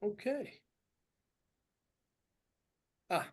Okay. Ah,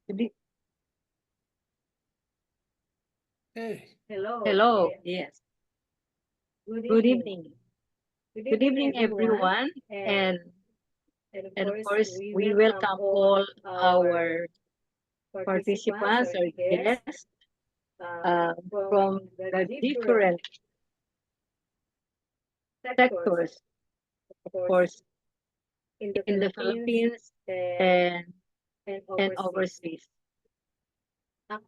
Good e- hey. Hello, yes. Good evening. Good evening, everyone. And and of course, we welcome all our participants or guests from the different sectors, of course, in the Philippines and and overseas.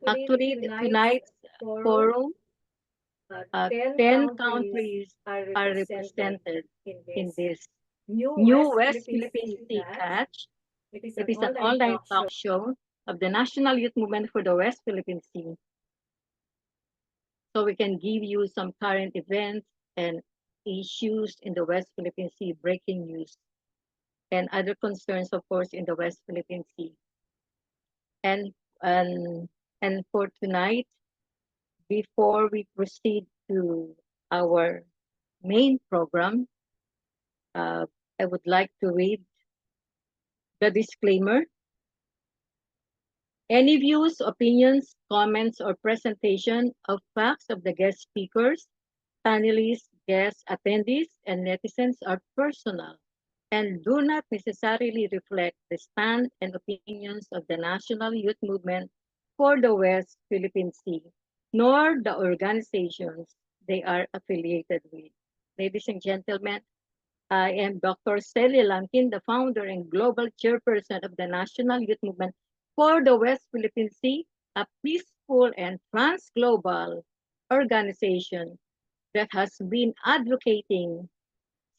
Actually, tonight's forum, 10 countries are represented in this new West Philippine Sea Catch. It is an online talk show of the National Youth Movement for the West Philippine Sea. So we can give you some current events and issues in the West Philippine Sea, breaking news, and other concerns, of course, in the West Philippine Sea. And and and for tonight, before we proceed to our main program, I would like to read the disclaimer. Any views, opinions, comments, or presentation of facts of the guest speakers, panelists, guests, attendees, and netizens are personal and do not necessarily reflect the stand and opinions of the National Youth Movement for the West Philippine Sea, nor the organizations they are affiliated with. Ladies and gentlemen, I am Dr. Celia Lankin, the founder and global chairperson of the National Youth Movement for the West Philippine Sea, a peaceful and trans-global organization that has been advocating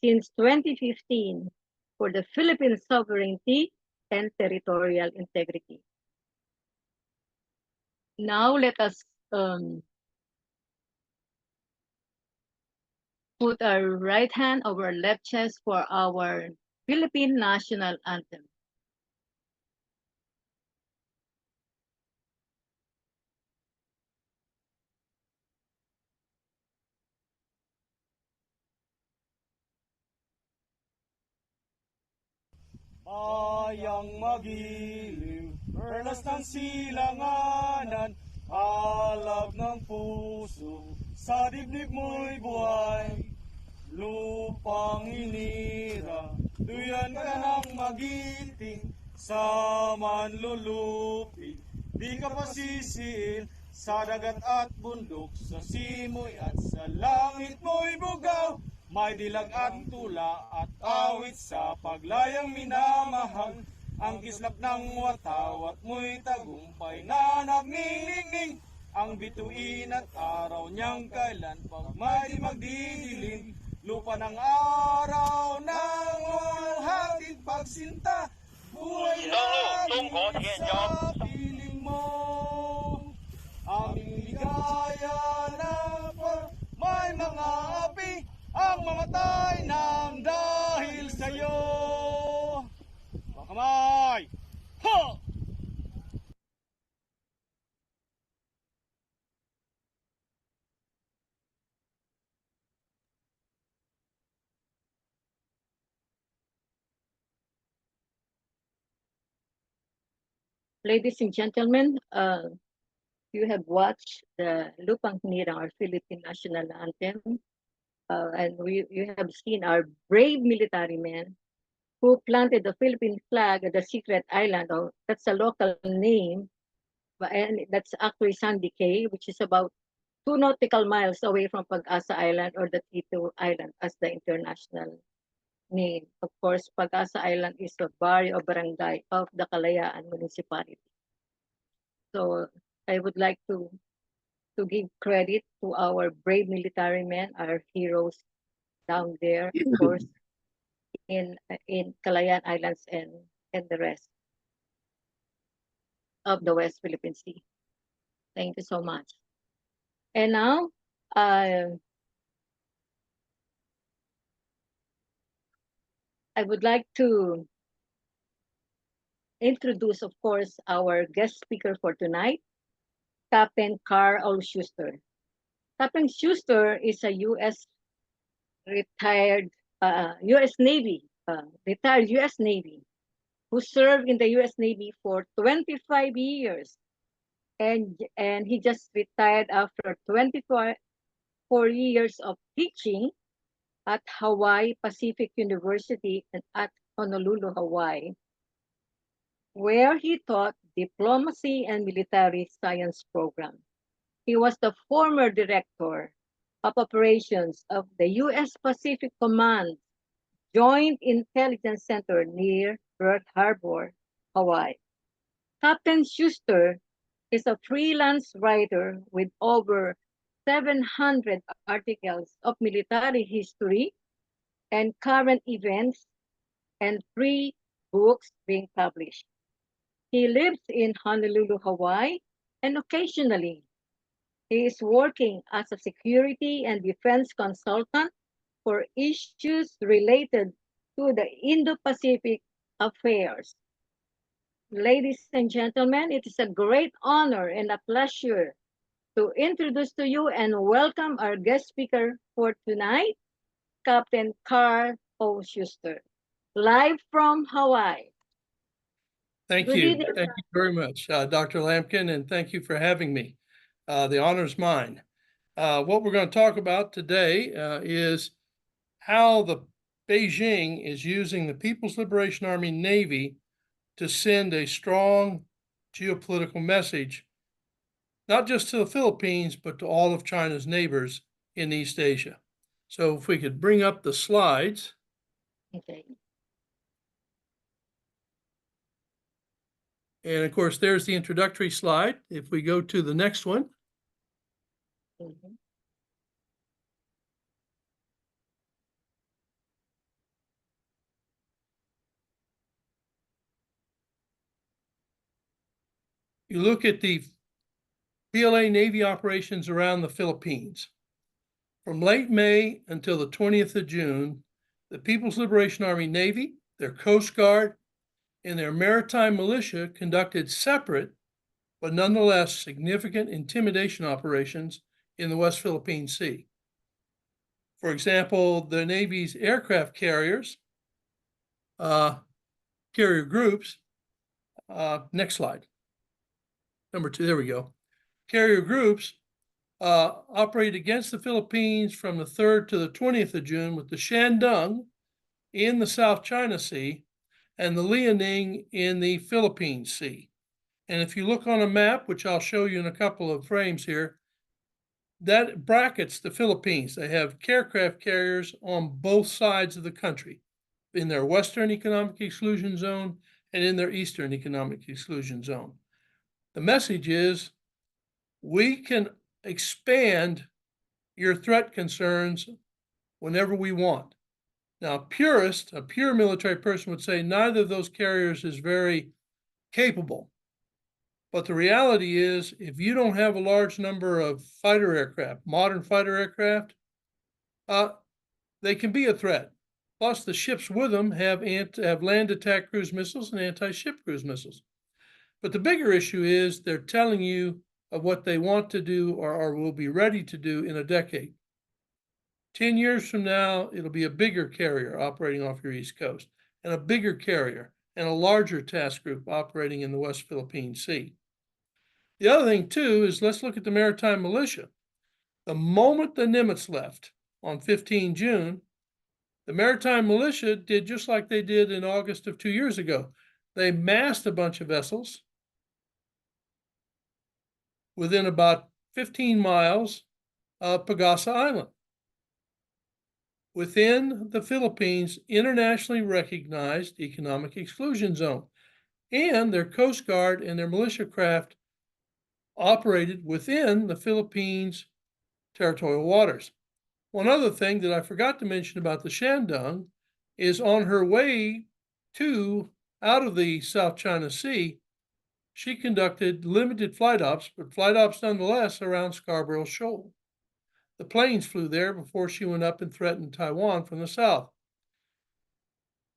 since 2015 for the Philippine sovereignty and territorial integrity. Now let us put our right hand over our left chest for our Philippine national anthem. Bayang magiliw, perlas ng silanganan, alab ng puso, sa dibdib mo'y buhay. Lupang inira, duyan ka ng magiting, sa manlulupi, di ka pasisiil, sa dagat at bundok, sa simoy at sa langit mo'y bugaw, may dilag at tula at awit sa paglayang minamahal, ang kislap ng watawat mo'y tagumpay na nagningning, ang bituin at araw niyang kailan pag may magdidilim, lupa ng araw ng hatid pagsinta, buhay lagi sa piling mo. Aming ligaya na may mga api, ang mamatay ng dahil sa'yo. Kamay! Ha! Ladies and gentlemen, you have watched the Lupang Nirang, our Philippine national anthem, and you have seen our brave military men who planted the Philippine flag at the secret island. Oh, that's a local name, and that's actually Sandy Cay, which is about 2 nautical miles away from Pag-asa Island, or the Tito Island as the international name. Of course, Pag-asa Island is a barrio or barangay of the Kalayaan municipality. So I would like to give credit to our brave military men, our heroes down there, of course, in Kalayaan Islands and the rest of the West Philippine Sea. Thank you so much. And now, I would like to introduce, of course, our guest speaker for tonight, Captain Carl Schuster. Captain Schuster is a retired U.S. Navy, retired U.S. Navy, who served in the U.S. Navy for 25 years. And he just retired after 24 years of teaching at Hawaii Pacific University and at Honolulu, Hawaii, where he taught diplomacy and military science program. He was the former director of operations of the U.S. Pacific Command Joint Intelligence Center near Pearl Harbor, Hawaii. Captain Schuster is a freelance writer with over 700 articles of military history and current events and 3 books being published. He lives in Honolulu, Hawaii, and occasionally he is working as a security and defense consultant for issues related to the Indo-Pacific affairs. Ladies and gentlemen, it is a great honor and a pleasure to introduce to you and welcome our guest speaker for tonight, Captain Carl O. Schuster, live from Hawaii. Thank Good you. evening. Thank you very much, Dr. Lampkin, and thank you for having me. The honor is mine. What we're going to talk about today is how the Beijing is using the People's Liberation Army Navy to send a strong geopolitical message, not just to the Philippines, but to all of China's neighbors in East Asia. So if we could bring up the slides. Okay. And of course, there's the introductory slide. If we go to the next one. Mhm. You look at the PLA Navy operations around the Philippines. From late May until the 20th of June, the People's Liberation Army Navy, their Coast Guard, and their maritime militia conducted separate, but nonetheless significant intimidation operations in the West Philippine Sea. For example, the Navy's aircraft carriers, carrier groups, next slide. Number 2, there we go. Carrier groups operated against the Philippines from the 3rd to the 20th of June with the Shandong in the South China Sea and the Liaoning in the Philippine Sea. And if you look on a map, which I'll show you in a couple of frames here, that brackets the Philippines. They have aircraft carriers on both sides of the country, in their Western Economic Exclusion Zone and in their Eastern Economic Exclusion Zone. The message is, we can expand your threat concerns whenever we want. Now, a pure military person would say neither of those carriers is very capable. But the reality is, if you don't have a large number of fighter aircraft, modern fighter aircraft, they can be a threat. Plus, the ships with them have land attack cruise missiles and anti-ship cruise missiles. But the bigger issue is they're telling you of what they want to do or will be ready to do in a decade. 10 years from now, it'll be a bigger carrier operating off your East Coast, and a bigger carrier and a larger task group operating in the West Philippine Sea. The other thing, too, is let's look at the maritime militia. The moment the Nimitz left on 15 June, the maritime militia did just like they did in August of 2 years ago. They massed a bunch of vessels within about 15 miles of Pagasa Island, within the Philippines' internationally recognized economic exclusion zone. And their Coast Guard and their militia craft operated within the Philippines' territorial waters. One other thing that I forgot to mention about the Shandong is on her way out of the South China Sea, she conducted limited flight ops, but flight ops nonetheless around Scarborough Shoal. The planes flew there before she went up and threatened Taiwan from the south.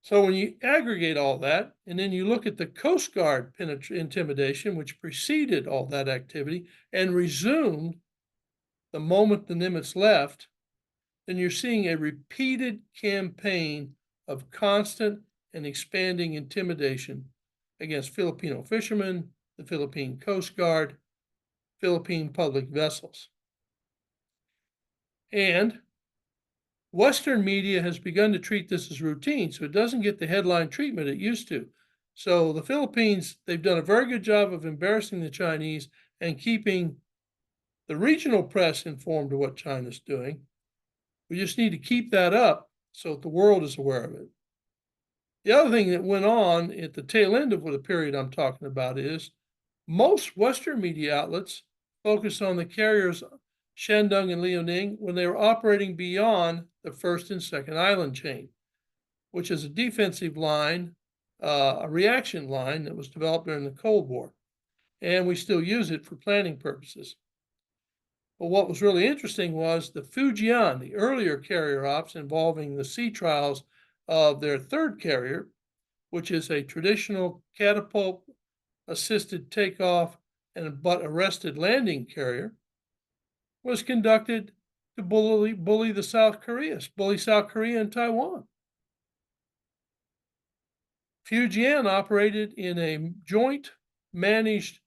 So when you aggregate all that, and then you look at the Coast Guard intimidation, which preceded all that activity and resumed the moment the Nimitz left, then you're seeing a repeated campaign of constant and expanding intimidation against Filipino fishermen, the Philippine Coast Guard, Philippine public vessels. And Western media has begun to treat this as routine, so it doesn't get the headline treatment it used to. So the Philippines, they've done a very good job of embarrassing the Chinese and keeping the regional press informed of what China's doing. We just need to keep that up so that the world is aware of it. The other thing that went on at the tail end of the period I'm talking about is most Western media outlets focused on the carriers Shandong and Liaoning when they were operating beyond the first and second island chain, which is a defensive line, a reaction line that was developed during the Cold War. And we still use it for planning purposes. But what was really interesting was the Fujian, the earlier carrier ops involving the sea trials of their third carrier, which is a traditional catapult-assisted takeoff and but arrested landing carrier, was conducted to bully South Korea and Taiwan. Fujian operated in a joint managed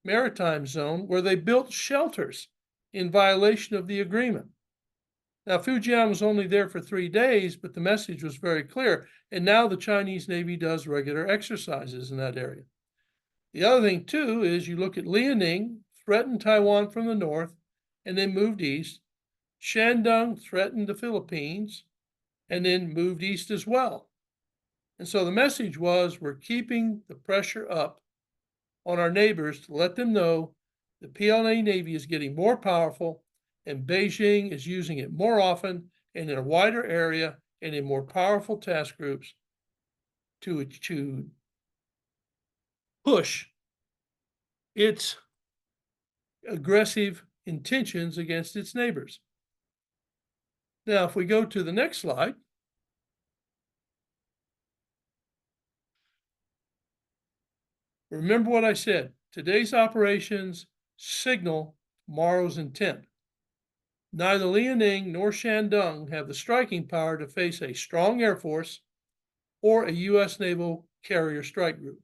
maritime zone where they built shelters in violation of the agreement. Now, Fujian was only there for 3 days, but the message was very clear. And now the Chinese Navy does regular exercises in that area. The other thing, too, is you look at Liaoning, threatened Taiwan from the north, and then moved east. Shandong threatened the Philippines, and then moved east as well. And so the message was, we're keeping the pressure up on our neighbors to let them know the PLA Navy is getting more powerful, and Beijing is using it more often and in a wider area and in more powerful task groups to push its aggressive intentions against its neighbors. Now, if we go to the next slide, remember what I said. Today's operations signal tomorrow's intent. Neither Liaoning nor Shandong have the striking power to face a strong Air Force or a U.S. naval carrier strike group.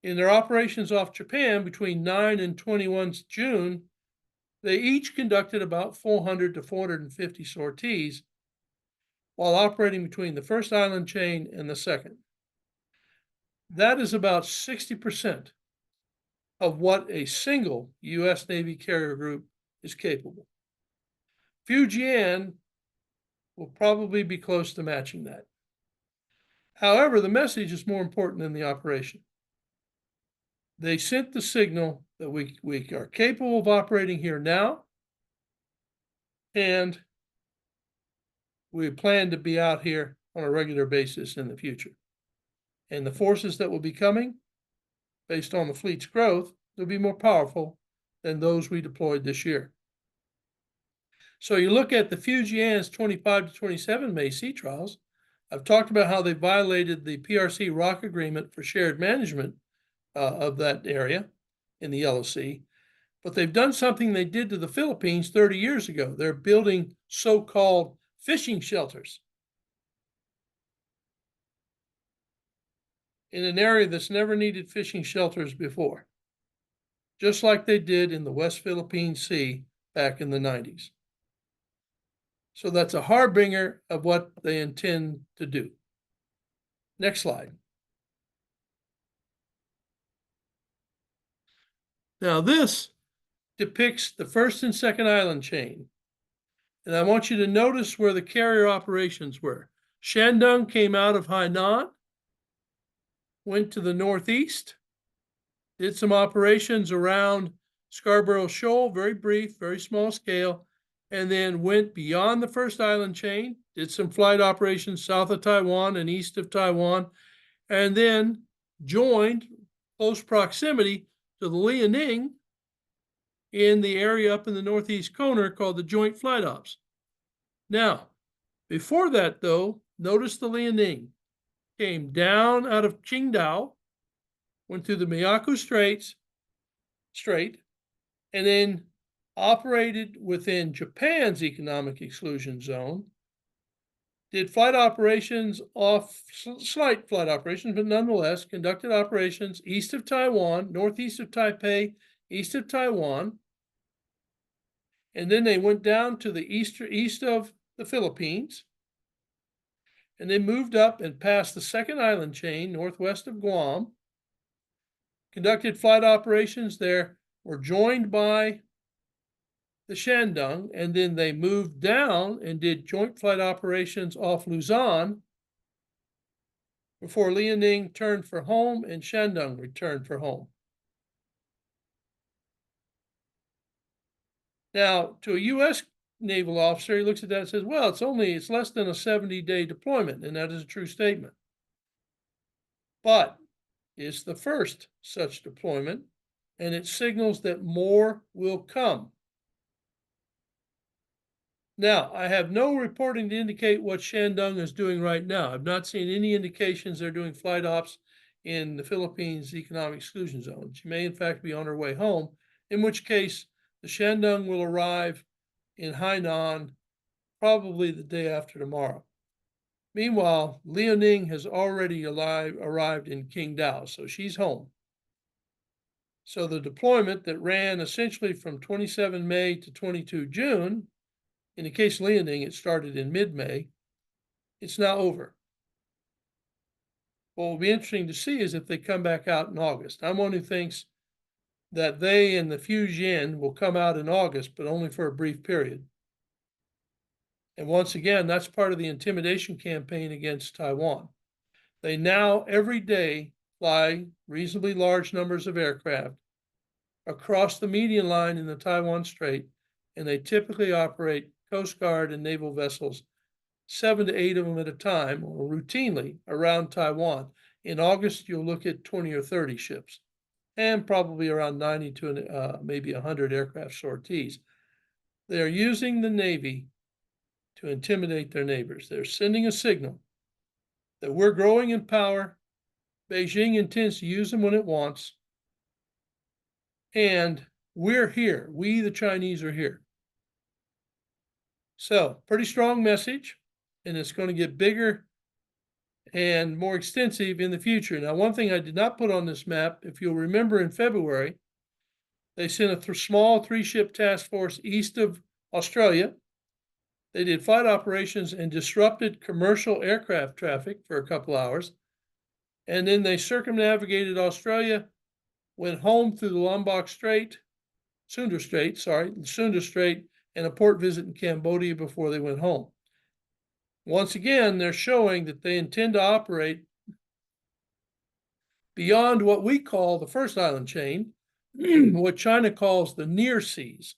In their operations off Japan between 9 and 21 June, They each conducted about 400 to 450 sorties while operating between the first island chain and the second. That is about 60% of what a single U.S. Navy carrier group is capable. Fujian will probably be close to matching that. However, the message is more important than the operation. They sent the signal that we are capable of operating here now, and we plan to be out here on a regular basis in the future. And the forces that will be coming, based on the fleet's growth, will be more powerful than those we deployed this year. So you look at the Fujian's 25 to 27 May sea trials. I've talked about how they violated the PRC ROC agreement for shared management of that area in the Yellow Sea. But they've done something they did to the Philippines 30 years ago. They're building so-called fishing shelters in an area that's never needed fishing shelters before, just like they did in the West Philippine Sea back in the 90s. So that's a harbinger of what they intend to do. Next slide. Now this depicts the first and second island chain. And I want you to notice where the carrier operations were. Shandong came out of Hainan, went to the northeast, did some operations around Scarborough Shoal, very brief, very small scale, and then went beyond the first island chain, did some flight operations south of Taiwan and east of Taiwan, and then joined close proximity to the Liaoning in the area up in the northeast corner called the Joint Flight Ops. Now, before that though, notice the Liaoning came down out of Qingdao, went through the Miyako Strait, and then operated within Japan's economic exclusion zone, did flight operations slight flight operations, but nonetheless conducted operations east of Taiwan, northeast of Taipei, east of Taiwan, and then they went down to the east of the Philippines, and they moved up and passed the second island chain northwest of Guam, conducted flight operations there, were joined by the Shandong, and then they moved down and did joint flight operations off Luzon before Liaoning turned for home and Shandong returned for home. Now, to a U.S. naval officer, he looks at that and says, well, it's less than a 70-day deployment, and that is a true statement. But it's the first such deployment, and it signals that more will come. Now, I have no reporting to indicate what Shandong is doing right now. I've not seen any indications they're doing flight ops in the Philippines economic exclusion zone. She may, in fact, be on her way home, in which case the Shandong will arrive in Hainan probably the day after tomorrow. Meanwhile, Liaoning has already arrived in Qingdao, so she's home. So the deployment that ran essentially from 27 May to 22 June, in the case of Liaoning, it started in mid-May. It's now over. What will be interesting to see is if they come back out in August. I'm one who thinks that they and the Fujian will come out in August, but only for a brief period. And once again, that's part of the intimidation campaign against Taiwan. They now every day fly reasonably large numbers of aircraft across the median line in the Taiwan Strait, and they typically operate Coast Guard and naval vessels, 7 to 8 of them at a time, or routinely around Taiwan. In August, you'll look at 20 or 30 ships, and probably around 90 to maybe 100 aircraft sorties. They're using the Navy to intimidate their neighbors. They're sending a signal that we're growing in power. Beijing intends to use them when it wants. And we're here. We, the Chinese, are here. So, pretty strong message, and it's going to get bigger and more extensive in the future. Now, one thing I did not put on this map, if you'll remember in February, They sent a small 3-ship task force east of Australia. They did flight operations and disrupted commercial aircraft traffic for a couple hours. And then they circumnavigated Australia, went home through the Sunda Strait, and a port visit in Cambodia before they went home. Once again, they're showing that they intend to operate beyond what we call the first island chain, what China calls the near seas.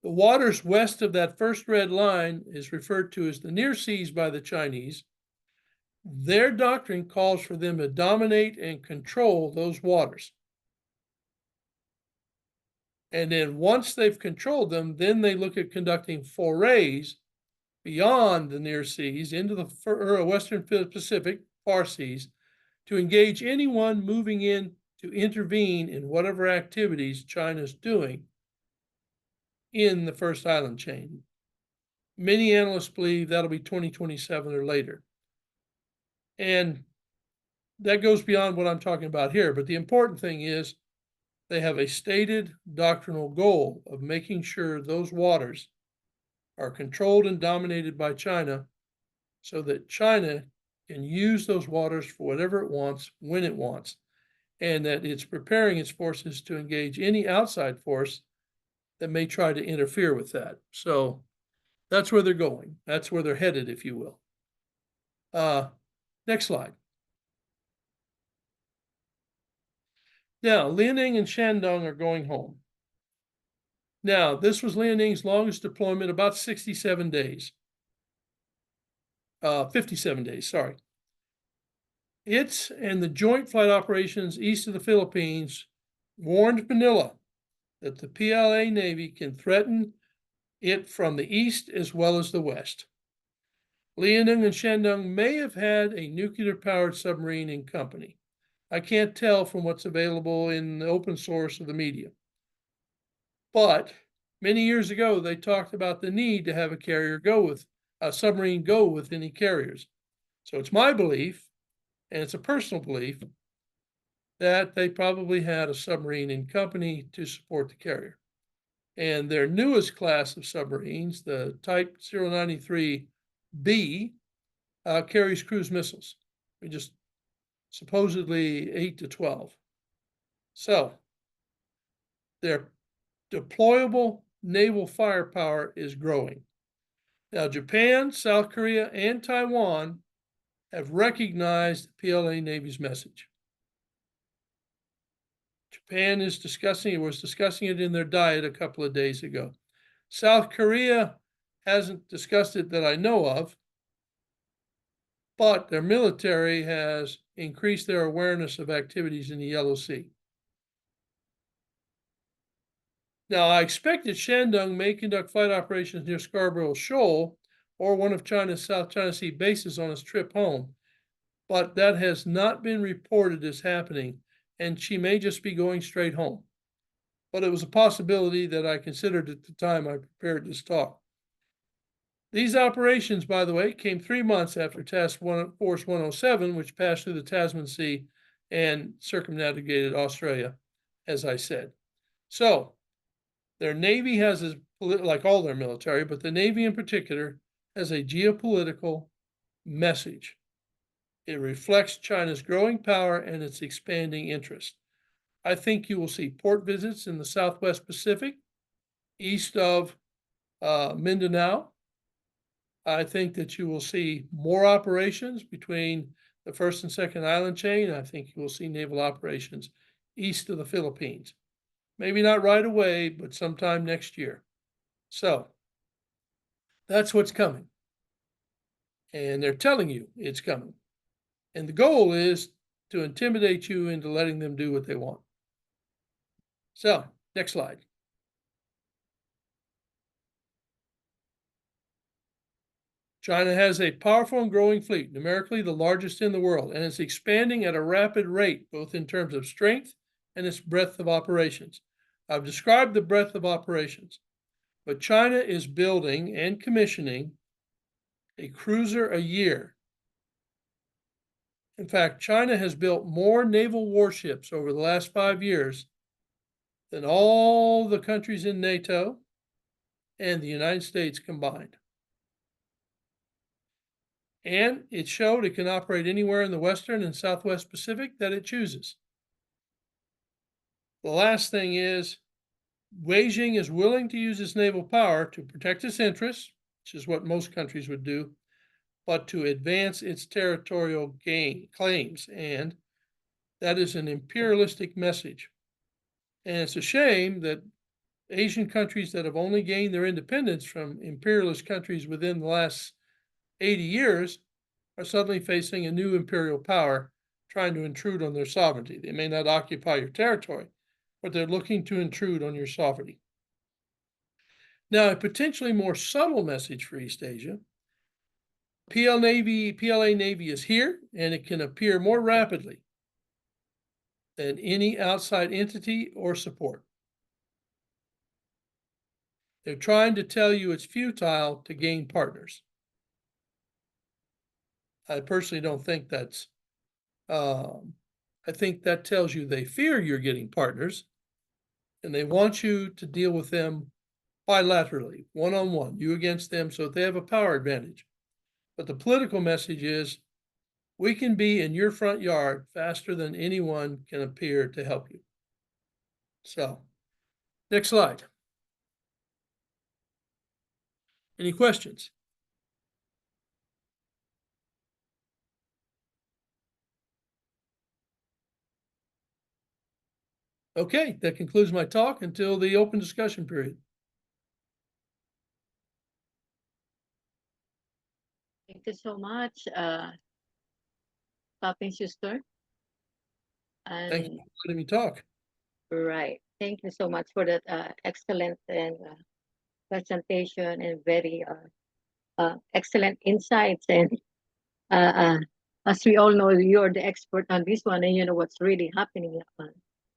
The waters west of that first red line is referred to as the near seas by the Chinese. Their doctrine calls for them to dominate and control those waters. And then once they've controlled them, then they look at conducting forays beyond the near seas into the Western Pacific, far seas, to engage anyone moving in to intervene in whatever activities China's doing in the first island chain. Many analysts believe that'll be 2027 or later. And that goes beyond what I'm talking about here. But the important thing is they have a stated doctrinal goal of making sure those waters are controlled and dominated by China so that China can use those waters for whatever it wants, when it wants, and that it's preparing its forces to engage any outside force that may try to interfere with that. So that's where they're going. That's where they're headed, if you will. Next slide. Now, Liaoning and Shandong are going home. Now, this was Liaoning's longest deployment, about 67 days. 57 days, sorry. It's and the joint flight operations east of the Philippines warned Manila that the PLA Navy can threaten it from the east as well as the west. Liaoning and Shandong may have had a nuclear-powered submarine in company. I can't tell from what's available in the open source of the media. But many years ago, they talked about the need to have a submarine go with any carriers. So it's my belief, and it's a personal belief, that they probably had a submarine in company to support the carrier. And their newest class of submarines, the Type 093B, carries cruise missiles. Just supposedly 8 to 12. So their deployable naval firepower is growing. Now, Japan, South Korea, and Taiwan have recognized the PLA Navy's message. Japan was discussing it in their diet a couple of days ago. South Korea hasn't discussed it that I know of, but their military has increased their awareness of activities in the Yellow Sea. Now, I expect that Shandong may conduct flight operations near Scarborough Shoal or one of China's South China Sea bases on its trip home, but that has not been reported as happening, and she may just be going straight home. But it was a possibility that I considered at the time I prepared this talk. These operations, by the way, came 3 months after Task Force 107, which passed through the Tasman Sea and circumnavigated Australia, as I said. So their Navy has, like all their military, but the Navy in particular, has a geopolitical message. It reflects China's growing power and its expanding interest. I think you will see port visits in the Southwest Pacific, east of Mindanao. I think that you will see more operations between the first and second island chain. I think you will see naval operations east of the Philippines. Maybe not right away, but sometime next year. So that's what's coming. And they're telling you it's coming. And the goal is to intimidate you into letting them do what they want. So, next slide. China has a powerful and growing fleet, numerically the largest in the world, and is expanding at a rapid rate, both in terms of strength and its breadth of operations. I've described the breadth of operations, but China is building and commissioning a cruiser a year. In fact, China has built more naval warships over the last 5 years than all the countries in NATO and the United States combined. And it showed it can operate anywhere in the Western and Southwest Pacific that it chooses. The last thing is, Beijing is willing to use its naval power to protect its interests, which is what most countries would do, but to advance its territorial claims. And that is an imperialistic message. And it's a shame that Asian countries that have only gained their independence from imperialist countries within the last 80 years are suddenly facing a new imperial power trying to intrude on their sovereignty. They may not occupy your territory, but they're looking to intrude on your sovereignty. Now, a potentially more subtle message for East Asia, PLA Navy is here, and it can appear more rapidly than any outside entity or support. They're trying to tell you it's futile to gain partners. I personally don't think that's, I think that tells you they fear you're getting partners, and they want you to deal with them bilaterally, one-on-one, you against them, so that they have a power advantage. But the political message is, we can be in your front yard faster than anyone can appear to help you. So, next slide. Any questions? Okay, that concludes my talk until the open discussion period. Thank you so much, Captain Schuster. Thank you And for letting me talk. right, thank you so much for that excellent and presentation and very excellent insights. And as we all know, you're the expert on this one, and you know what's really happening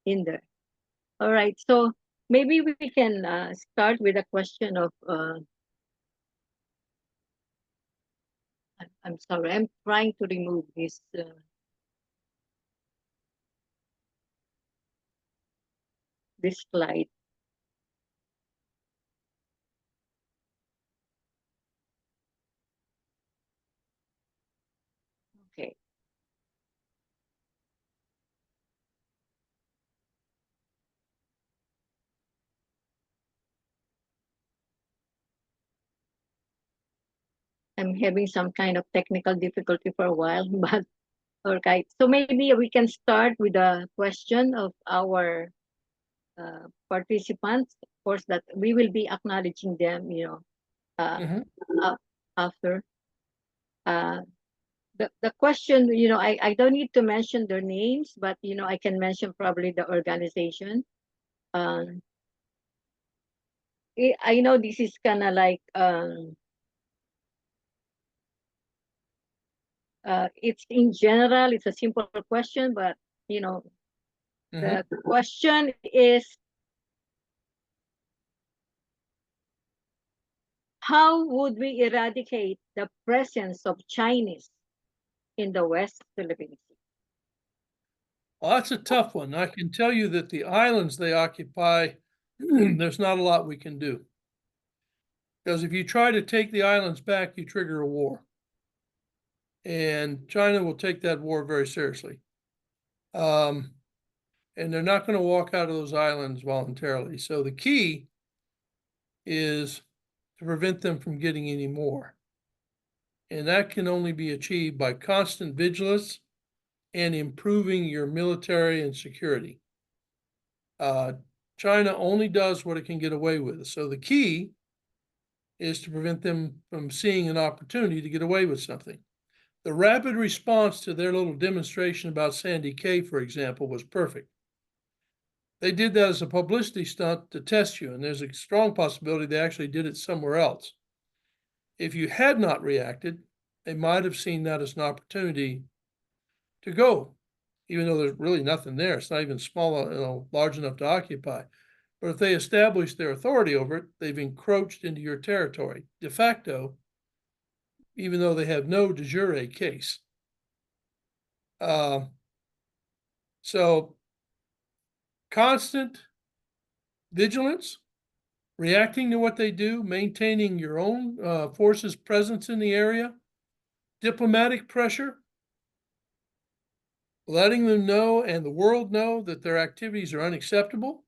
in there. All right, so maybe we can start with a question of. I'm sorry, I'm trying to remove this. This slide. Okay. I'm having some kind of technical difficulty for a while, but okay. So maybe we can start with a question of our participants. Of course, that we will be acknowledging them, you know, after. The question, you know, I don't need to mention their names, but, you know, I can mention probably the organization. I know this is kind of like, it's in general, it's a simple question, but, you know, the question is, how would we eradicate the presence of Chinese in the West Philippine Sea? Well, that's a tough one. I can tell you that the islands they occupy, there's not a lot we can do. Because if you try to take the islands back, you trigger a war. And China will take that war very seriously. And they're not going to walk out of those islands voluntarily. So the key is to prevent them from getting any more. And that can only be achieved by constant vigilance and improving your military and security. China only does what it can get away with. So the key is to prevent them from seeing an opportunity to get away with something. The rapid response to their little demonstration about Sandy Cay, for example, was perfect. They did that as a publicity stunt to test you, and there's a strong possibility they actually did it somewhere else. If you had not reacted, they might have seen that as an opportunity to go, even though there's really nothing there. It's not even small, you know, large enough to occupy. But if they establish their authority over it, they've encroached into your territory de facto, even though they have no de jure case. So constant vigilance, reacting to what they do, maintaining your own forces' presence in the area, diplomatic pressure, letting them know and the world know that their activities are unacceptable,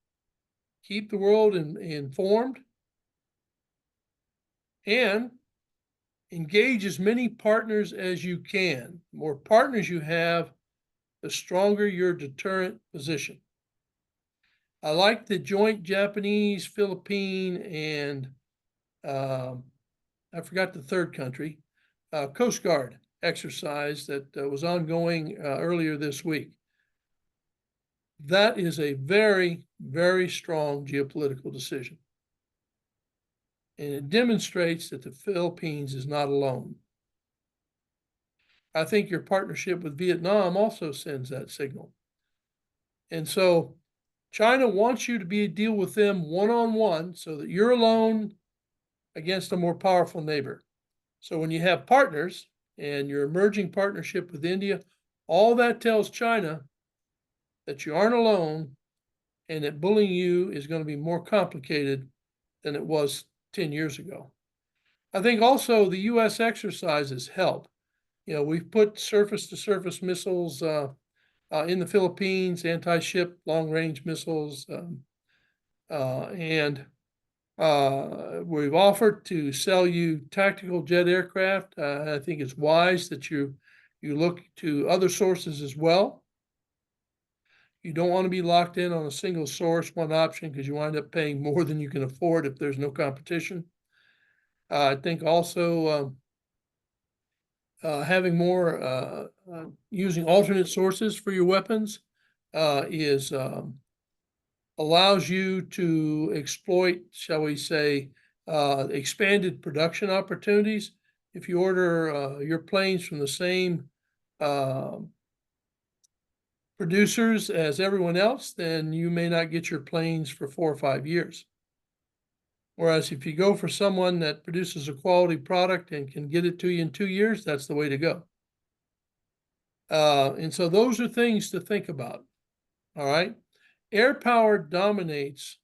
keep the world informed, and engage as many partners as you can. The more partners you have, the stronger your deterrent position. I like the joint Japanese, Philippine, and I forgot the third country, Coast Guard exercise that was ongoing earlier this week. That is a very, very strong geopolitical decision. And it demonstrates that the Philippines is not alone. I think your partnership with Vietnam also sends that signal. And so China wants you to deal with them one-on-one so that you're alone against a more powerful neighbor. So when you have partners and your emerging partnership with India, all that tells China that you aren't alone and that bullying you is going to be more complicated than it was 10 years ago. I think also the U.S. exercises help. You know, we've put surface-to-surface missiles in the Philippines, anti-ship long-range missiles, and we've offered to sell you tactical jet aircraft. I think it's wise that you look to other sources as well. You don't want to be locked in on a single source, one option, because you wind up paying more than you can afford if there's no competition. I think also having more using alternate sources for your weapons allows you to exploit, shall we say, expanded production opportunities. If you order your planes from the same producers as everyone else, then you may not get your planes for 4 or 5 years. Whereas if you go for someone that produces a quality product and can get it to you in 2 years, that's the way to go. And so those are things to think about. All right. Air power dominates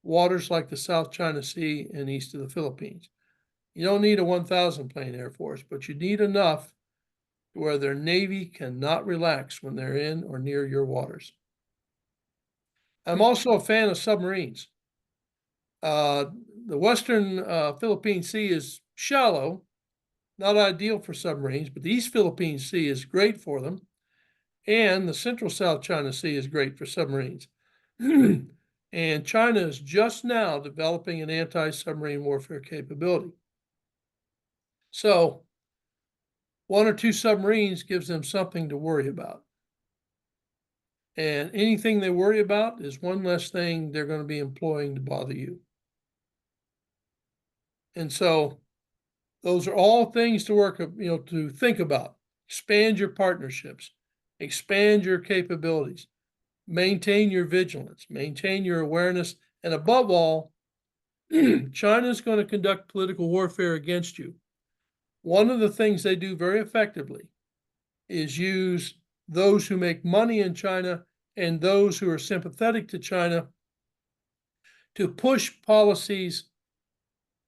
waters like the South China Sea and east of the Philippines. You don't need a 1,000 plane Air Force, but you need enough where their Navy cannot relax when they're in or near your waters. I'm also a fan of submarines. The Western Philippine Sea is shallow, not ideal for submarines, but the East Philippine Sea is great for them. And the Central South China Sea is great for submarines. And China is just now developing an anti-submarine warfare capability. So 1 or 2 submarines gives them something to worry about. And anything they worry about is one less thing they're going to be employing to bother you. And so those are all things to work, to think about. Expand your partnerships, expand your capabilities, maintain your vigilance, maintain your awareness, and above all, China is going to conduct political warfare against you. One of the things they do very effectively is use those who make money in China and those who are sympathetic to China to push policies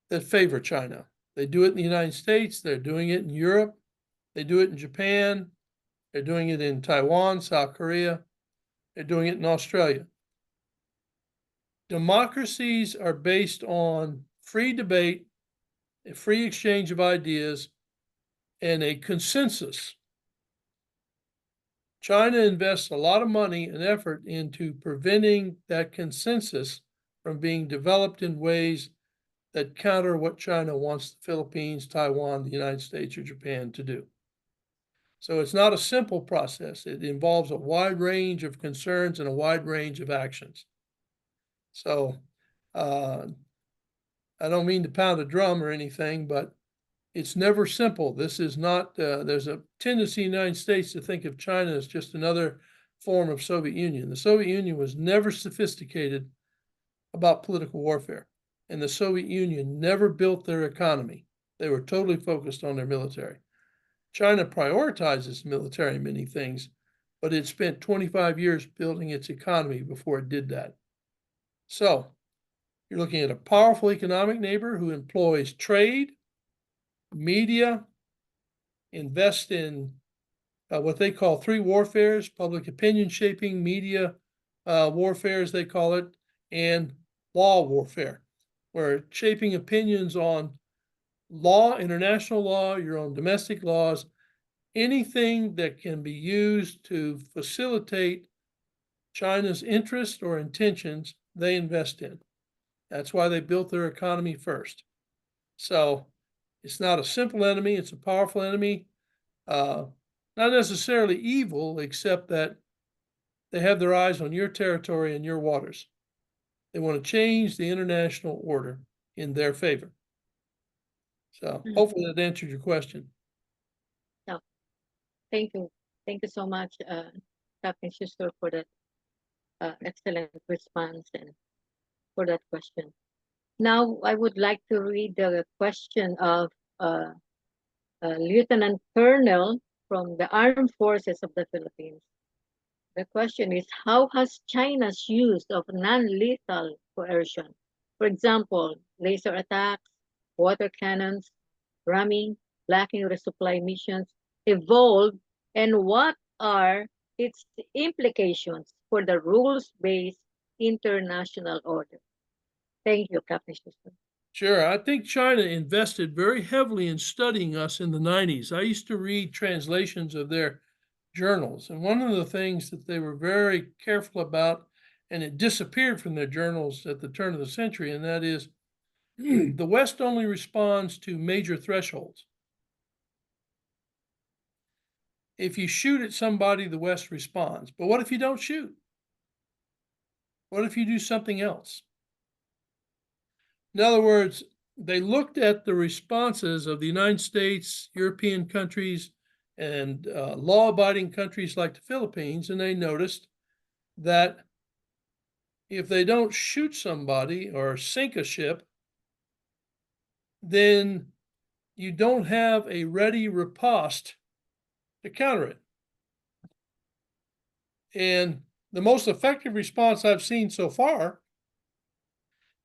that favor China. They do it in the United States. They're doing it in Europe. They do it in Japan. They're doing it in Taiwan, South Korea. They're doing it in Australia. Democracies are based on free debate, a free exchange of ideas, and a consensus. China invests a lot of money and effort into preventing that consensus from being developed in ways that counter what China wants the Philippines, Taiwan, the United States, or Japan to do. So it's not a simple process. It involves a wide range of concerns and a wide range of actions. So I don't mean to pound a drum or anything, but it's never simple. This is not, there's a tendency in the United States to think of China as just another form of Soviet Union. The Soviet Union was never sophisticated about political warfare, and the Soviet Union never built their economy. They were totally focused on their military. China prioritizes military in many things, but it spent 25 years building its economy before it did that. So You're looking at a powerful economic neighbor who employs trade, media, invest in what they call three warfares: public opinion shaping, media warfare, as they call it, and law warfare, where shaping opinions on law, international law, your own domestic laws, anything that can be used to facilitate China's interest or intentions, they invest in. That's why they built their economy first. So it's not a simple enemy, it's a powerful enemy. Not necessarily evil, except that they have their eyes on your territory and your waters. They want to change the international order in their favor. So hopefully that answered your question. No, thank you. Thank you so much, Captain Schuster, for that excellent response and for that question. Now, I would like to read the question of Lieutenant Colonel from the Armed Forces of the Philippines. The question is, how has China's use of non-lethal coercion, for example, laser attacks, water cannons, ramming, blocking resupply missions, evolved, and what are its implications for the rules-based international order? Thank you, Captain Schuster. Sure. I think China invested very heavily in studying us in the 90s. I used to read translations of their journals, and one of the things that they were very careful about, and it disappeared from their journals at the turn of the century, and that is the West only responds to major thresholds. If you shoot at somebody, the West responds. But what if you don't shoot? What if you do something else? In other words, they looked at the responses of the United States, European countries, and law-abiding countries like the Philippines, and they noticed that if they don't shoot somebody or sink a ship, then you don't have a ready riposte to counter it. And the most effective response I've seen so far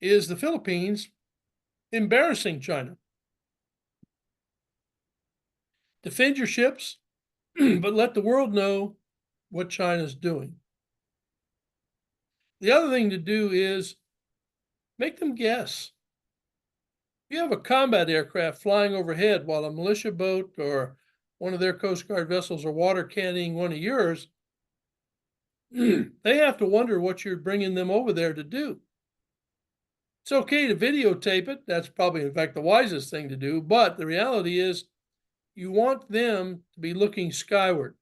is the Philippines embarrassing China. Defend your ships, but let the world know what China's doing. The other thing to do is make them guess. If you have a combat aircraft flying overhead while a militia boat or one of their Coast Guard vessels are water canning one of yours, they have to wonder what you're bringing them over there to do. It's okay to videotape it. That's probably, in fact, the wisest thing to do. But the reality is you want them to be looking skyward.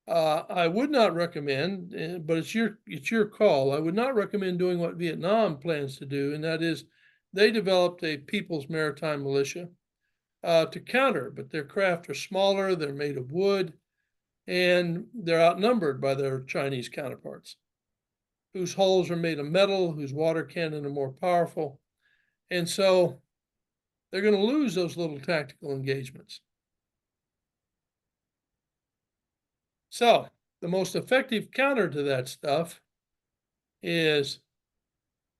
I would not recommend, but it's your call. I would not recommend doing what Vietnam plans to do, and that is they developed a People's Maritime Militia to counter, but their craft are smaller, they're made of wood, and they're outnumbered by their Chinese counterparts, whose hulls are made of metal, whose water cannon are more powerful. And so they're going to lose those little tactical engagements. So the most effective counter to that stuff is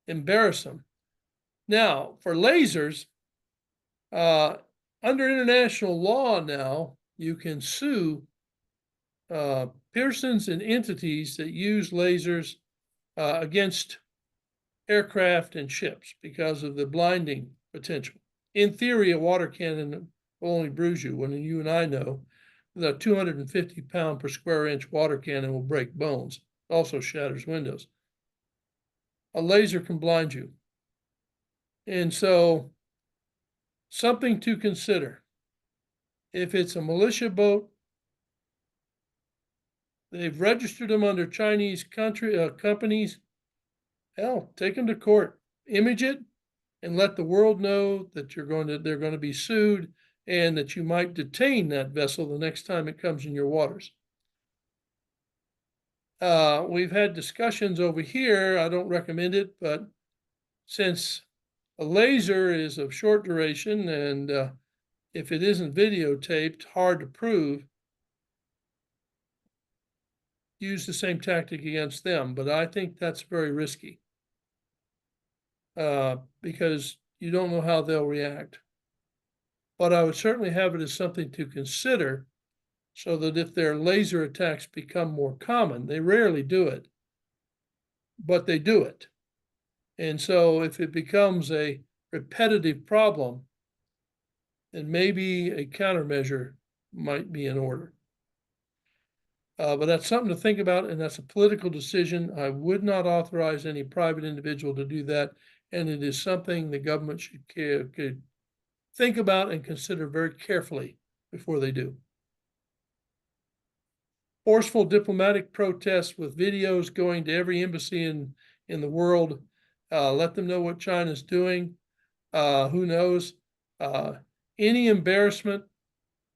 embarrass them. Now, for lasers, under international law now, you can sue persons and entities that use lasers against aircraft and ships because of the blinding potential. In theory, a water cannon will only bruise you, when you and I know that a 250-pound per square inch water cannon will break bones, also shatters windows. A laser can blind you. And so, something to consider. If it's a militia boat, they've registered them under Chinese companies, hell, take them to court, image it, and let the world know that they're going to be sued and that you might detain that vessel the next time it comes in your waters. We've had discussions over here. I don't recommend it, but since a laser is of short duration and if it isn't videotaped, hard to prove, use the same tactic against them. But I think that's very risky. because you don't know how they'll react. But I would certainly have it as something to consider so that if their laser attacks become more common, they rarely do it, but they do it. And so if it becomes a repetitive problem, then maybe a countermeasure might be in order. But that's something to think about, and that's a political decision. I would not authorize any private individual to do that, and it is something the government could think about and consider very carefully before they do. Forceful diplomatic protests with videos going to every embassy in the world. Let them know what China's doing. Who knows? Any embarrassment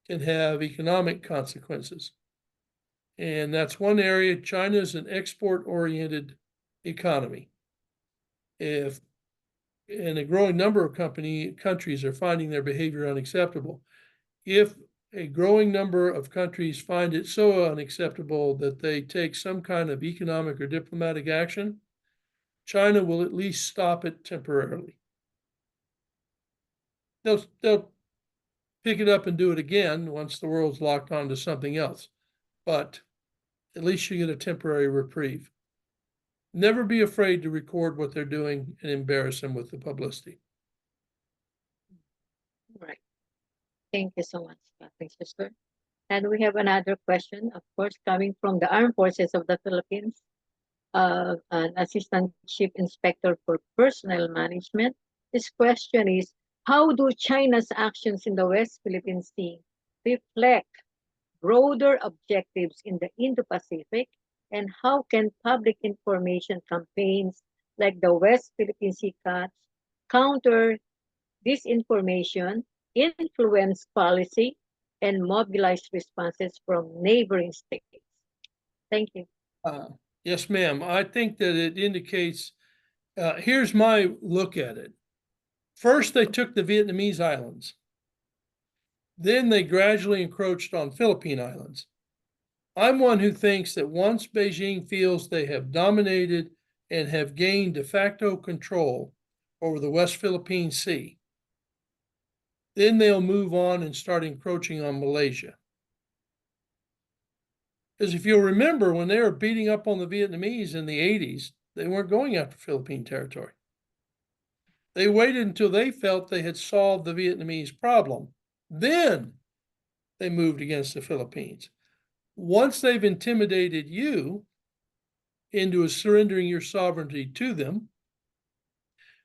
can have economic consequences. And that's one area. China is an export-oriented economy. And a growing number of countries are finding their behavior unacceptable. If a growing number of countries find it so unacceptable that they take some kind of economic or diplomatic action, China will at least stop it temporarily. They'll pick it up and do it again once the world's locked on to something else. But at least you get a temporary reprieve. Never be afraid to record what they're doing and embarrass them with the publicity. Right. Thank you so much, Sister. And we have another question, of course, coming from the Armed Forces of the Philippines, an Assistant Chief Inspector for Personnel Management. This question is, how do China's actions in the West Philippine Sea reflect broader objectives in the Indo-Pacific, and how can public information campaigns like the West Philippine Sea Catch counter disinformation, influence policy, and mobilize responses from neighboring states? Thank you. Yes, ma'am. I think that it indicates, here's my look at it. First, they took the Vietnamese islands. Then they gradually encroached on Philippine islands. I'm one who thinks that once Beijing feels they have dominated and have gained de facto control over the West Philippine Sea, then they'll move on and start encroaching on Malaysia. Because if you'll remember, when they were beating up on the Vietnamese in the 80s, they weren't going after Philippine territory. They waited until they felt they had solved the Vietnamese problem. Then they moved against the Philippines. Once they've intimidated you into surrendering your sovereignty to them,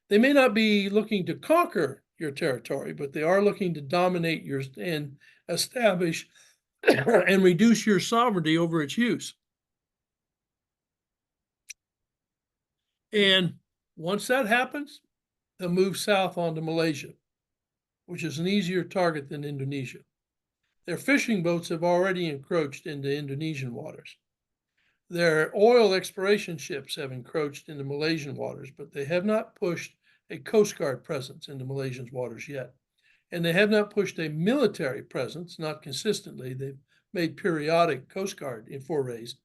they may not be looking to conquer your territory, but they are looking to dominate yours and establish and reduce your sovereignty over its use. And once that happens, they'll move south onto Malaysia, which is an easier target than Indonesia. Their fishing boats have already encroached into Indonesian waters. Their oil exploration ships have encroached into Malaysian waters, but they have not pushed a Coast Guard presence into Malaysian waters yet. And they have not pushed a military presence, not consistently. They've made periodic Coast Guard forays.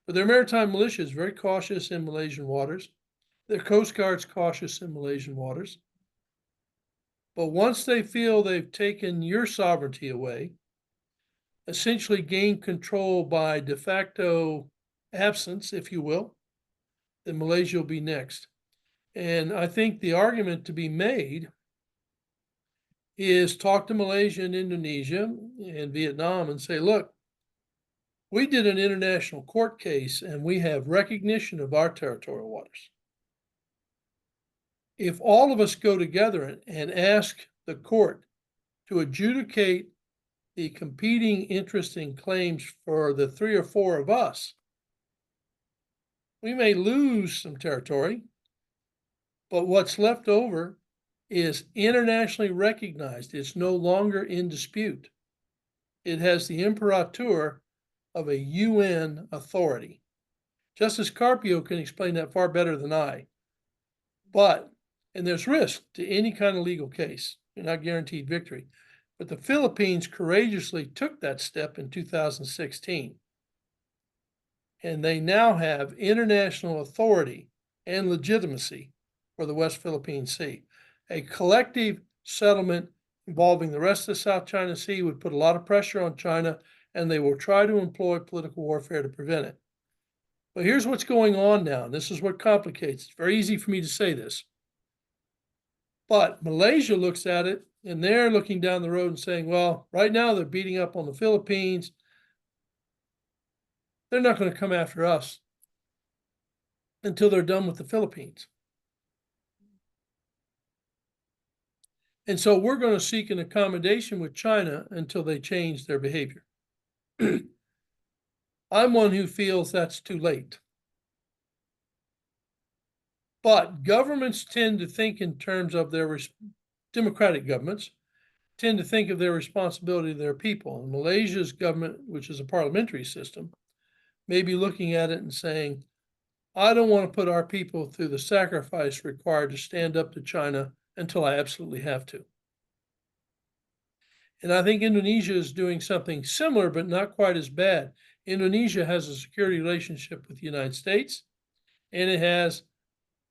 But their maritime militia is very cautious in Malaysian waters. Their Coast Guard's cautious in Malaysian waters. But once they feel they've taken your sovereignty away, essentially gained control by de facto absence, if you will, then Malaysia will be next. And I think the argument to be made is talk to Malaysia and Indonesia and Vietnam and say, look, we did an international court case and we have recognition of our territorial waters. If all of us go together and ask the court to adjudicate the competing interest and claims for the 3 or 4 of us, we may lose some territory, but what's left over is internationally recognized. It's no longer in dispute. It has the imperatur of a UN authority. Justice Carpio can explain that far better than I. And there's risk to any kind of legal case. You're not guaranteed victory. But the Philippines courageously took that step in 2016. And they now have international authority and legitimacy for the West Philippine Sea. A collective settlement involving the rest of the South China Sea would put a lot of pressure on China, and they will try to employ political warfare to prevent it. But here's what's going on now. This is what complicates. It's very easy for me to say this. But Malaysia looks at it, and they're looking down the road and saying, well, right now they're beating up on the Philippines. They're not going to come after us until they're done with the Philippines. And so we're going to seek an accommodation with China until they change their behavior. I'm one who feels that's too late. But governments tend to think in terms of their democratic governments tend to think of their responsibility to their people. And Malaysia's government, which is a parliamentary system, may be looking at it and saying, I don't want to put our people through the sacrifice required to stand up to China until I absolutely have to. And I think Indonesia is doing something similar, but not quite as bad. Indonesia has a security relationship with the United States, and it has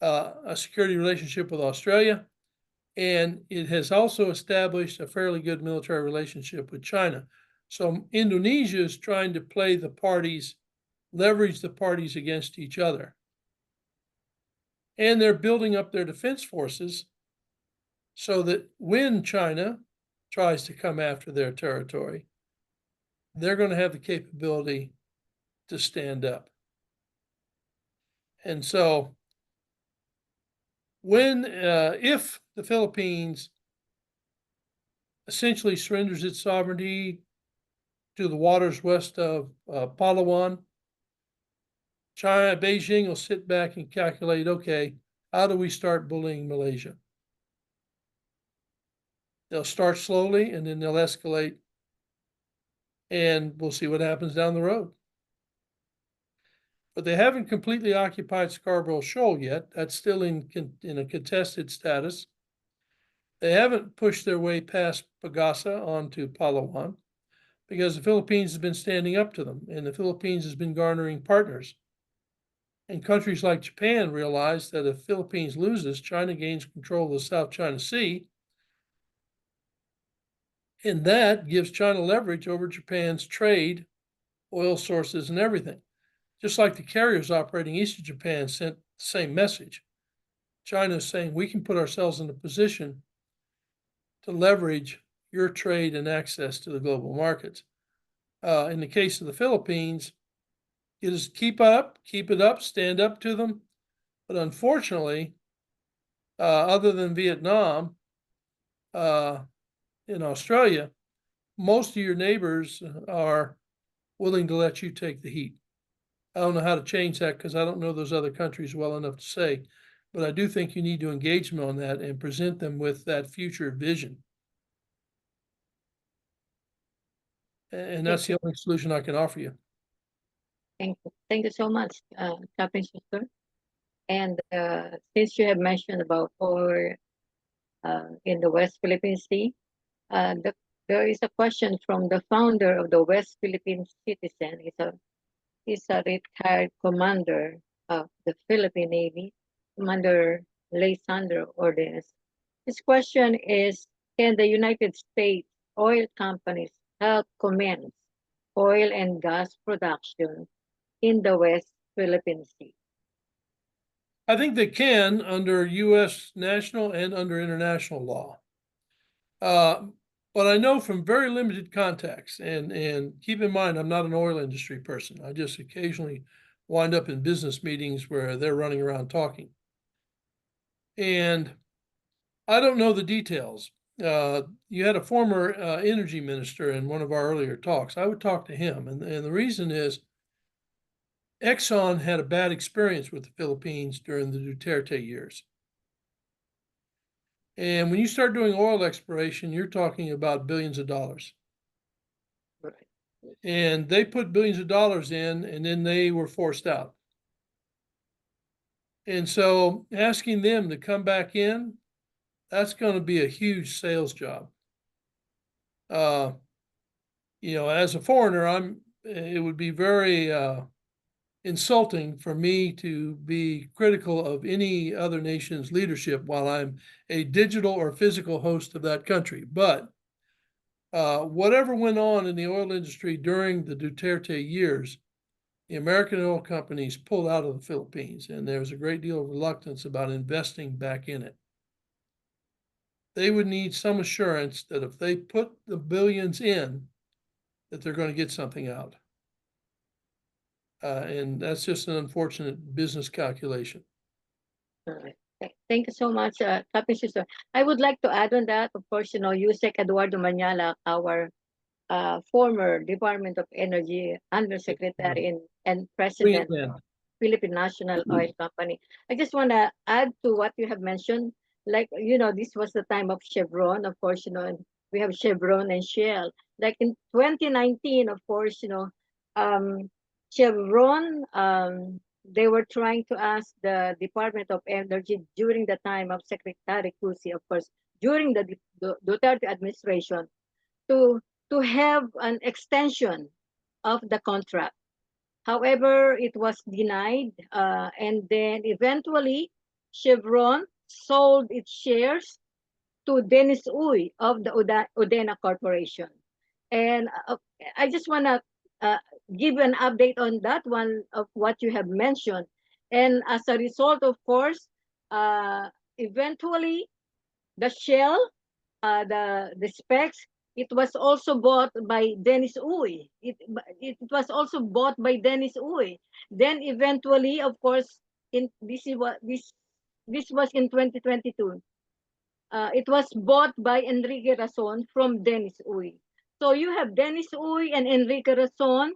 a security relationship with Australia, and it has also established a fairly good military relationship with China. So Indonesia is trying to play the parties, leverage the parties against each other. And they're building up their defense forces so that when China tries to come after their territory, they're going to have the capability to stand up. And so if the Philippines essentially surrenders its sovereignty to the waters west of Palawan, Beijing will sit back and calculate, okay, how do we start bullying Malaysia? They'll start slowly and then they'll escalate, and we'll see what happens down the road. But they haven't completely occupied Scarborough Shoal yet. That's still in a contested status. They haven't pushed their way past Pagasa onto Palawan because the Philippines has been standing up to them, and the Philippines has been garnering partners. And countries like Japan realize that if Philippines loses, China gains control of the South China Sea, and that gives China leverage over Japan's trade, oil sources, and everything. Just like the carriers operating east of Japan sent the same message. China is saying we can put ourselves in a position to leverage your trade and access to the global markets. In the case of the Philippines, it is keep it up, stand up to them. But unfortunately, other than Vietnam, in Australia, most of your neighbors are willing to let you take the heat. I don't know how to change that because I don't know those other countries well enough to say, but I do think you need to engage them on that and present them with that future vision. And that's the only solution I can offer you. Thank you. Thank you so much, Captain Sister. And since you have mentioned about oil in the West Philippine Sea, there is a question from the founder of the West Philippine Citizen. He's a retired commander of the Philippine Navy, Commander Lysander Ordenes. His question is, can the United States oil companies help commence oil and gas production in the West Philippine Sea? I think they can under U.S. national and under international law. But I know from very limited contacts, and keep in mind, I'm not an oil industry person. I just occasionally wind up in business meetings where they're running around talking. And I don't know the details. You had a former energy minister in one of our earlier talks. I would talk to him. And the reason is Exxon had a bad experience with the Philippines during the Duterte years. And when you start doing oil exploration, you're talking about billions of dollars. Right. And they put billions of dollars in, and then they were forced out. And so asking them to come back in, that's going to be a huge sales job. As a foreigner, it would be very insulting for me to be critical of any other nation's leadership while I'm a digital or physical host of that country. But whatever went on in the oil industry during the Duterte years, the American oil companies pulled out of the Philippines, and there was a great deal of reluctance about investing back in it. They would need some assurance that if they put the billions in, that they're going to get something out. And that's just an unfortunate business calculation. All right. Thank you so much, Captain Sister. I would like to add on that, of course, Yusek Eduardo Manala, our former Department of Energy Undersecretary and President Greenland. of Philippine National Oil Company. I just want to add to what you have mentioned. Like, this was the time of Chevron, of course, and we have Chevron and Shell. Like in 2019, of course, Chevron, they were trying to ask the Department of Energy during the time of Secretary Cusi, of course, during the Duterte administration, to have an extension of the contract. However, it was denied, and then eventually Chevron sold its shares to Dennis Uy of the Udena Corporation. And I just want to give an update on that one of what you have mentioned. And as a result, of course, eventually the Shell, the specs, it was also bought by Dennis Uy. It was also bought by Dennis Uy. Then eventually, of course, this was in 2022. It was bought by Enrique Razon from Dennis Uy. So you have Dennis Uy and Enrique Razon,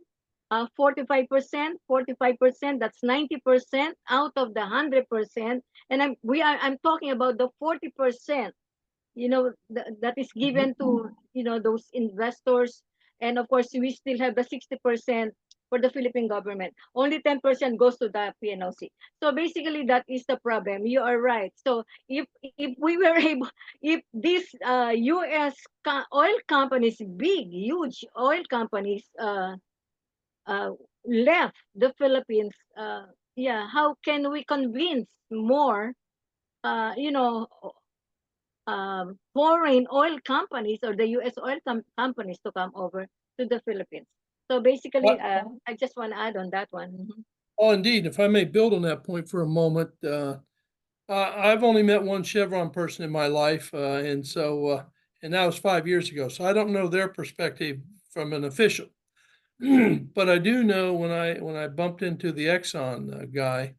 45%, 45%, that's 90% out of the 100%. And I'm talking about the 40%, that is given to, those investors. And of course, we still have the 60% for the Philippine government. Only 10% goes to the PNOC. So basically, that is the problem. You are right. So if we were able, if these U.S. oil companies, big, huge oil companies, left the Philippines, how can we convince more, foreign oil companies or the U.S. oil companies to come over to the Philippines? So basically, I just want to add on that one. Mhm. Oh, indeed. If I may build on that point for a moment, I've only met one Chevron person in my life, and that was 5 years ago. So I don't know their perspective from an official, but I do know when I bumped into the Exxon guy,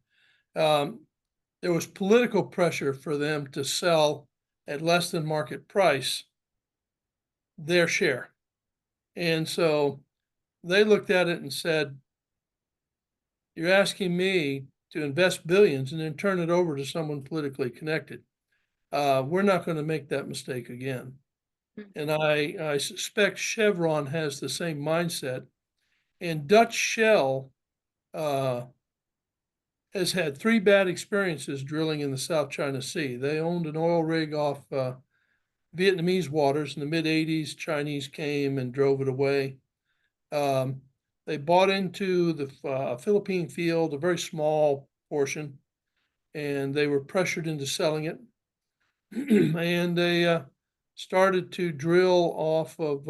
there was political pressure for them to sell at less than market price their share, and so they looked at it and said, "You're asking me to invest billions and then turn it over to someone politically connected. We're not going to make that mistake again." And I suspect Chevron has the same mindset. And Dutch Shell has had 3 bad experiences drilling in the South China Sea. They owned an oil rig off Vietnamese waters in the mid-'80s. Chinese came and drove it away. They bought into the Philippine field, a very small portion, and they were pressured into selling it. And they started to drill off of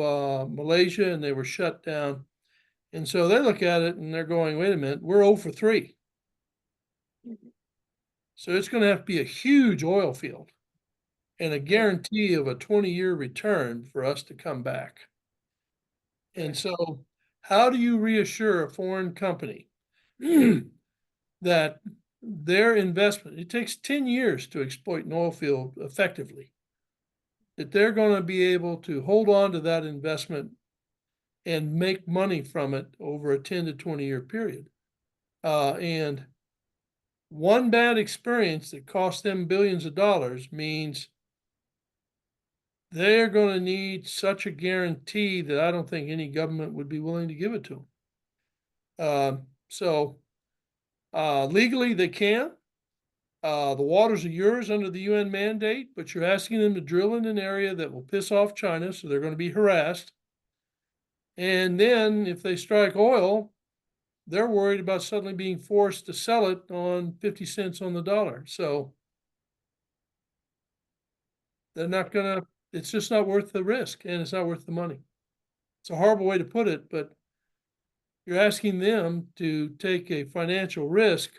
Malaysia, and they were shut down. And so they look at it and they're going, wait a minute, we're 0 for 3. So it's going to have to be a huge oil field and a guarantee of a 20-year return for us to come back. And so how do you reassure a foreign company that their investment, it takes 10 years to exploit an oil field effectively, that they're going to be able to hold on to that investment and make money from it over a 10 to 20-year period? And one bad experience that cost them billions of dollars means they're going to need such a guarantee that I don't think any government would be willing to give it to them. So legally they can. The waters are yours under the UN mandate, but you're asking them to drill in an area that will piss off China, so they're going to be harassed. And then if they strike oil, they're worried about suddenly being forced to sell it on 50 cents on the dollar. So they're not gonna, it's just not worth the risk, and it's not worth the money. It's a horrible way to put it, but you're asking them to take a financial risk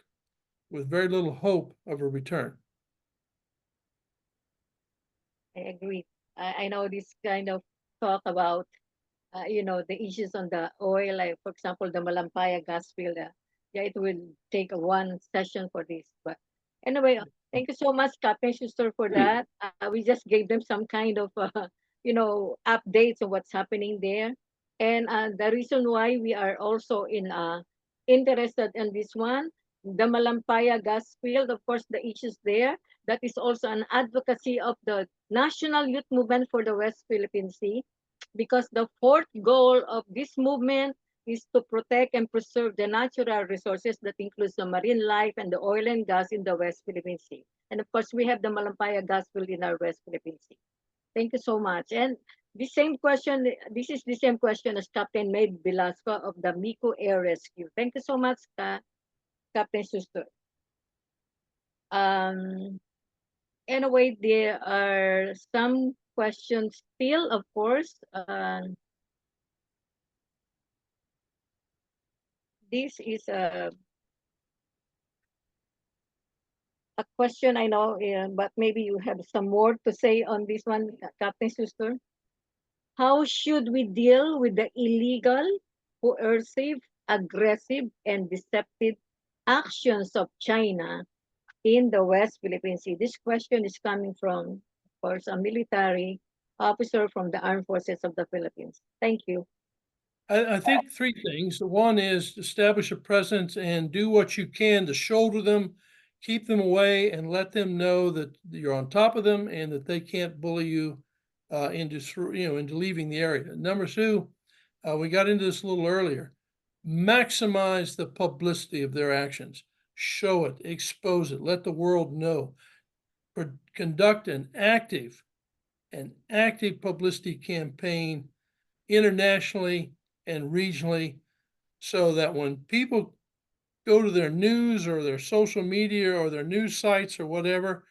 with very little hope of a return. I agree. I know this kind of talk about, the issues on the oil, like for example, the Malampaya gas field. Yeah, it will take a one session for this. But anyway, thank you so much, Captain Schuster, for that. We just gave them some kind of, updates on what's happening there. And the reason why we are also interested in this one, the Malampaya gas field, of course, the issues there. That is also an advocacy of the national youth movement for the West Philippine Sea, because the fourth goal of this movement is to protect and preserve the natural resources that includes the marine life and the oil and gas in the West Philippine Sea. And of course, we have the Malampaya gas field in our West Philippine Sea. Thank you so much. And this is the same question as Captain Maid Velasco of the Miko Air Rescue. Thank you so much, Captain Suster. Anyway, there are some questions still, of course. This is a question I know, but maybe you have some more to say on this one, Captain Suster. How should we deal with the illegal, coercive, aggressive, and deceptive actions of China in the West Philippine Sea? This question is coming from, of course, a military officer from the Armed Forces of the Philippines. Thank you. I think three things. One is establish a presence and do what you can to shoulder them, keep them away, and let them know that you're on top of them and that they can't bully you into leaving the area. Number two, we got into this a little earlier. Maximize the publicity of their actions. Show it, expose it, let the world know. Conduct an active publicity campaign internationally and regionally, so that when people go to their news or their social media or their news sites or whatever,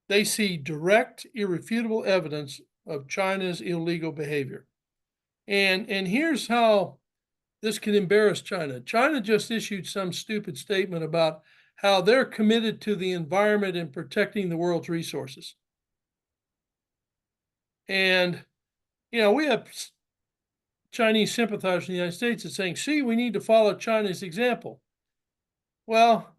they see direct, irrefutable evidence of China's illegal behavior. And here's how this can embarrass China. China just issued some stupid statement about how they're committed to the environment and protecting the world's resources. And, we have Chinese sympathizers in the United States that's saying, see, we need to follow China's example. Well,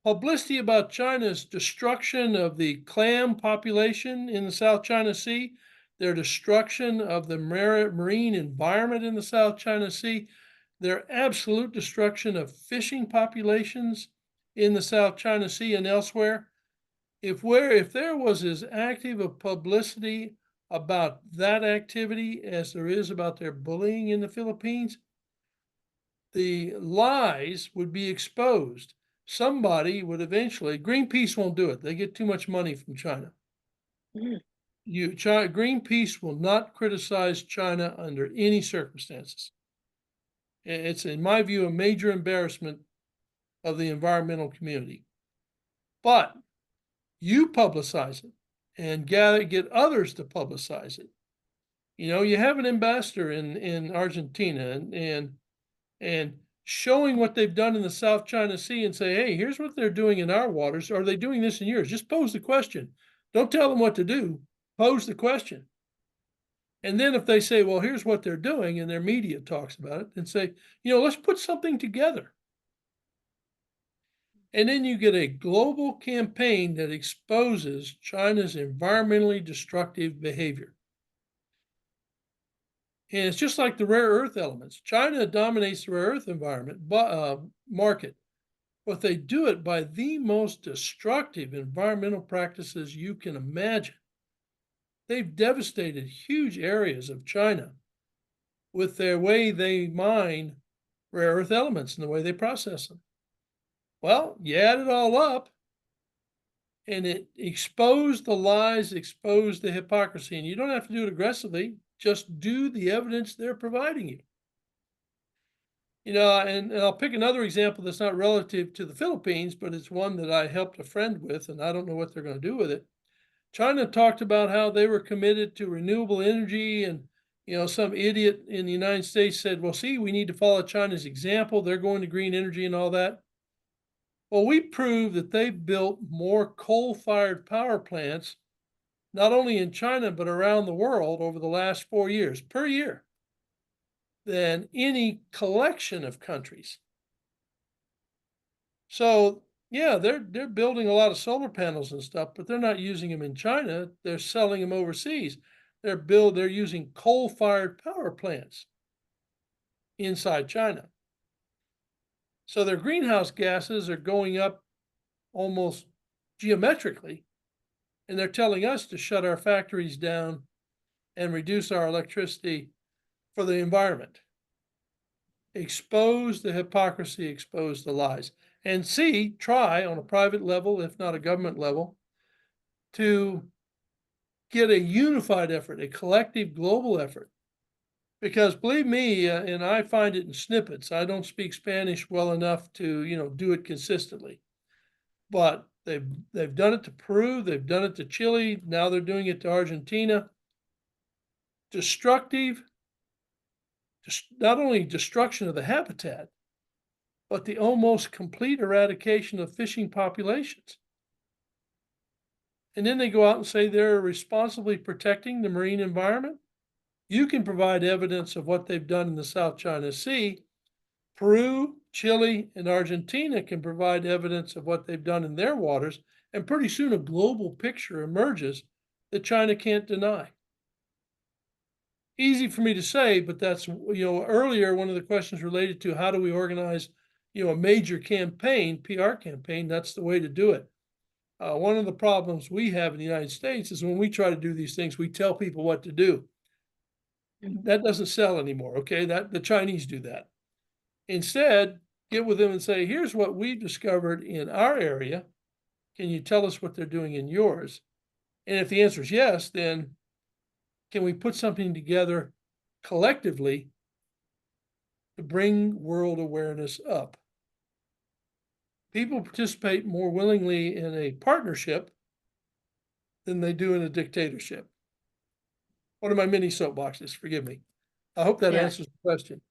publicity about China's destruction of the clam population in the South China Sea, their destruction of the marine environment in the South China Sea, their absolute destruction of fishing populations in the South China Sea and elsewhere. If there was as active a publicity about that activity as there is about their bullying in the Philippines, the lies would be exposed. Somebody would eventually, Greenpeace won't do it. They get too much money from China. Greenpeace will not criticize China under any circumstances. It's, in my view, a major embarrassment of the environmental community. But you publicize it and get others to publicize it. You have an ambassador in Argentina and showing what they've done in the South China Sea and say, hey, here's what they're doing in our waters. Are they doing this in yours? Just pose the question. Don't tell them what to do. Pose the question. And then if they say, well, here's what they're doing, and their media talks about it, then say, let's put something together. And then you get a global campaign that exposes China's environmentally destructive behavior. And it's just like the rare earth elements. China dominates the rare earth market, but they do it by the most destructive environmental practices you can imagine. They've devastated huge areas of China with their way they mine rare earth elements and the way they process them. Well, you add it all up, and it exposed the lies, exposed the hypocrisy. And you don't have to do it aggressively. Just do the evidence they're providing you. You know, and I'll pick another example that's not relative to the Philippines, but it's one that I helped a friend with, and I don't know what they're going to do with it. China talked about how they were committed to renewable energy, and some idiot in the United States said, "Well, see, we need to follow China's example. They're going to green energy and all that." Well, we proved that they've built more coal-fired power plants, not only in China but around the world over the last 4 years per year, than any collection of countries. So yeah, they're building a lot of solar panels and stuff, but they're not using them in China. They're selling them overseas. They're using coal-fired power plants inside China. So their greenhouse gases are going up almost geometrically, and they're telling us to shut our factories down and reduce our electricity for the environment. Expose the hypocrisy, expose the lies, and try on a private level, if not a government level, to get a unified effort, a collective global effort. Because believe me, and I find it in snippets, I don't speak Spanish well enough to, do it consistently. But they've done it to Peru, they've done it to Chile, now they're doing it to Argentina. Destructive, not only destruction of the habitat, but the almost complete eradication of fishing populations. And then they go out and say they're responsibly protecting the marine environment. You can provide evidence of what they've done in the South China Sea. Peru, Chile, and Argentina can provide evidence of what they've done in their waters. And pretty soon a global picture emerges that China can't deny. Easy for me to say, but that's, earlier one of the questions related to how do we organize, a major campaign, PR campaign, that's the way to do it. One of the problems we have in the United States is when we try to do these things, we tell people what to do. That doesn't sell anymore, okay? The Chinese do that. Instead, get with them and say, here's what we've discovered in our area. Can you tell us what they're doing in yours? And if the answer is yes, then can we put something together collectively to bring world awareness up? People participate more willingly in a partnership than they do in a dictatorship. One of my mini soapboxes, forgive me. I hope that Yeah. answers the question.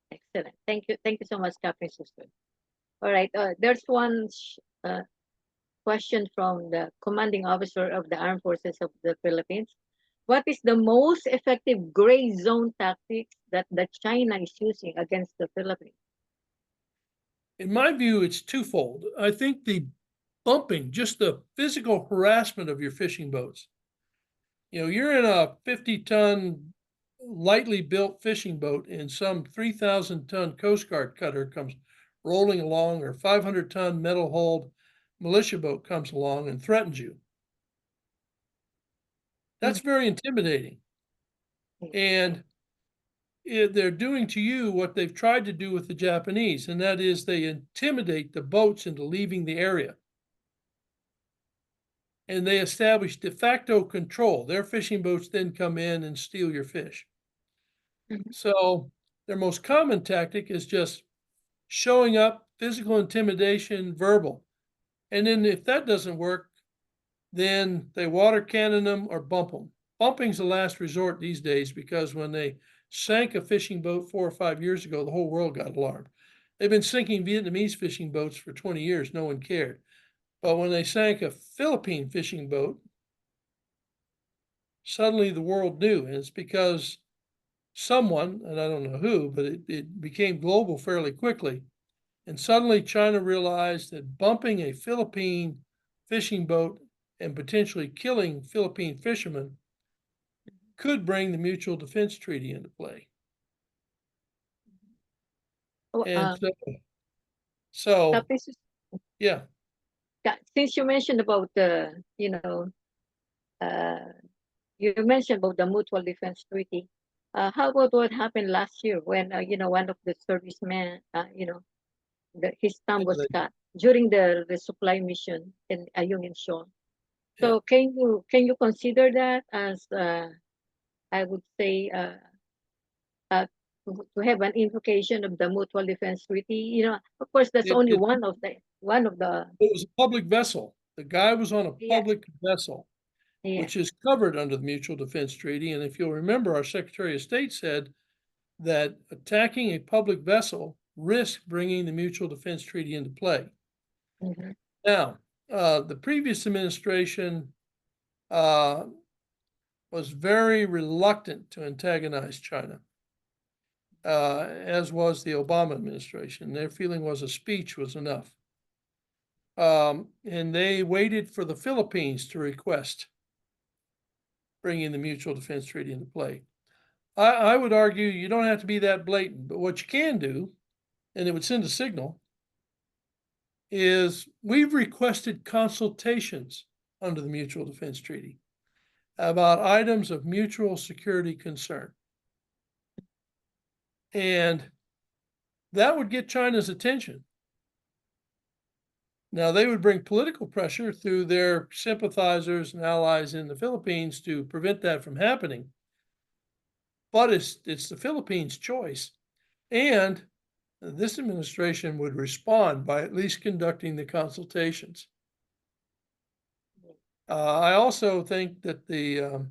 Excellent. Thank you. Thank you so much, Captain Suster. All right. There's one question from the commanding officer of the Armed Forces of the Philippines. What is the most effective gray zone tactics that China is using against the Philippines? In my view, it's twofold. I think the bumping, just the physical harassment of your fishing boats. You're in a 50-ton lightly built fishing boat and some 3,000-ton Coast Guard cutter comes rolling along, or 500-ton metal hulled militia boat comes along and threatens you. That's very intimidating. And they're doing to you what they've tried to do with the Japanese, and that is they intimidate the boats into leaving the area. And they establish de facto control. Their fishing boats then come in and steal your fish. So their most common tactic is just showing up, physical intimidation, verbal. And then if that doesn't work, then they water cannon them or bump them. Bumping's the last resort these days, because when they sank a fishing boat 4 or 5 years ago, the whole world got alarmed. They've been sinking Vietnamese fishing boats for 20 years. No one cared. But when they sank a Philippine fishing boat, suddenly the world knew. And it's because someone, and I don't know who, but it became global fairly quickly. And suddenly China realized that bumping a Philippine fishing boat and potentially killing Philippine fishermen could bring the Mutual Defense Treaty into play. And so Captain Suster, yeah. Since you mentioned about the, you mentioned about the Mutual Defense Treaty. How about what happened last year when, one of the servicemen, his thumb was cut during the supply mission in Ayung and Sean. So can you consider that as, I would say, to have an invocation of the Mutual Defense Treaty. You know, of course, that's It- only it- one of the. It was a public vessel. The guy was on a Yes. public vessel, Yes. which is covered under the Mutual Defense Treaty. And if you'll remember, our Secretary of State said that attacking a public vessel risks bringing the Mutual Defense Treaty into play. Mhm. Now, the previous administration was very reluctant to antagonize China, as was the Obama administration. Their feeling was a speech was enough. And they waited for the Philippines to request bringing the Mutual Defense Treaty into play. I would argue you don't have to be that blatant, but what you can do, and it would send a signal, is we've requested consultations under the Mutual Defense Treaty about items of mutual security concern. And that would get China's attention. Now, they would bring political pressure through their sympathizers and allies in the Philippines to prevent that from happening. But it's the Philippines' choice. And this administration would respond by at least conducting the consultations. I also think that the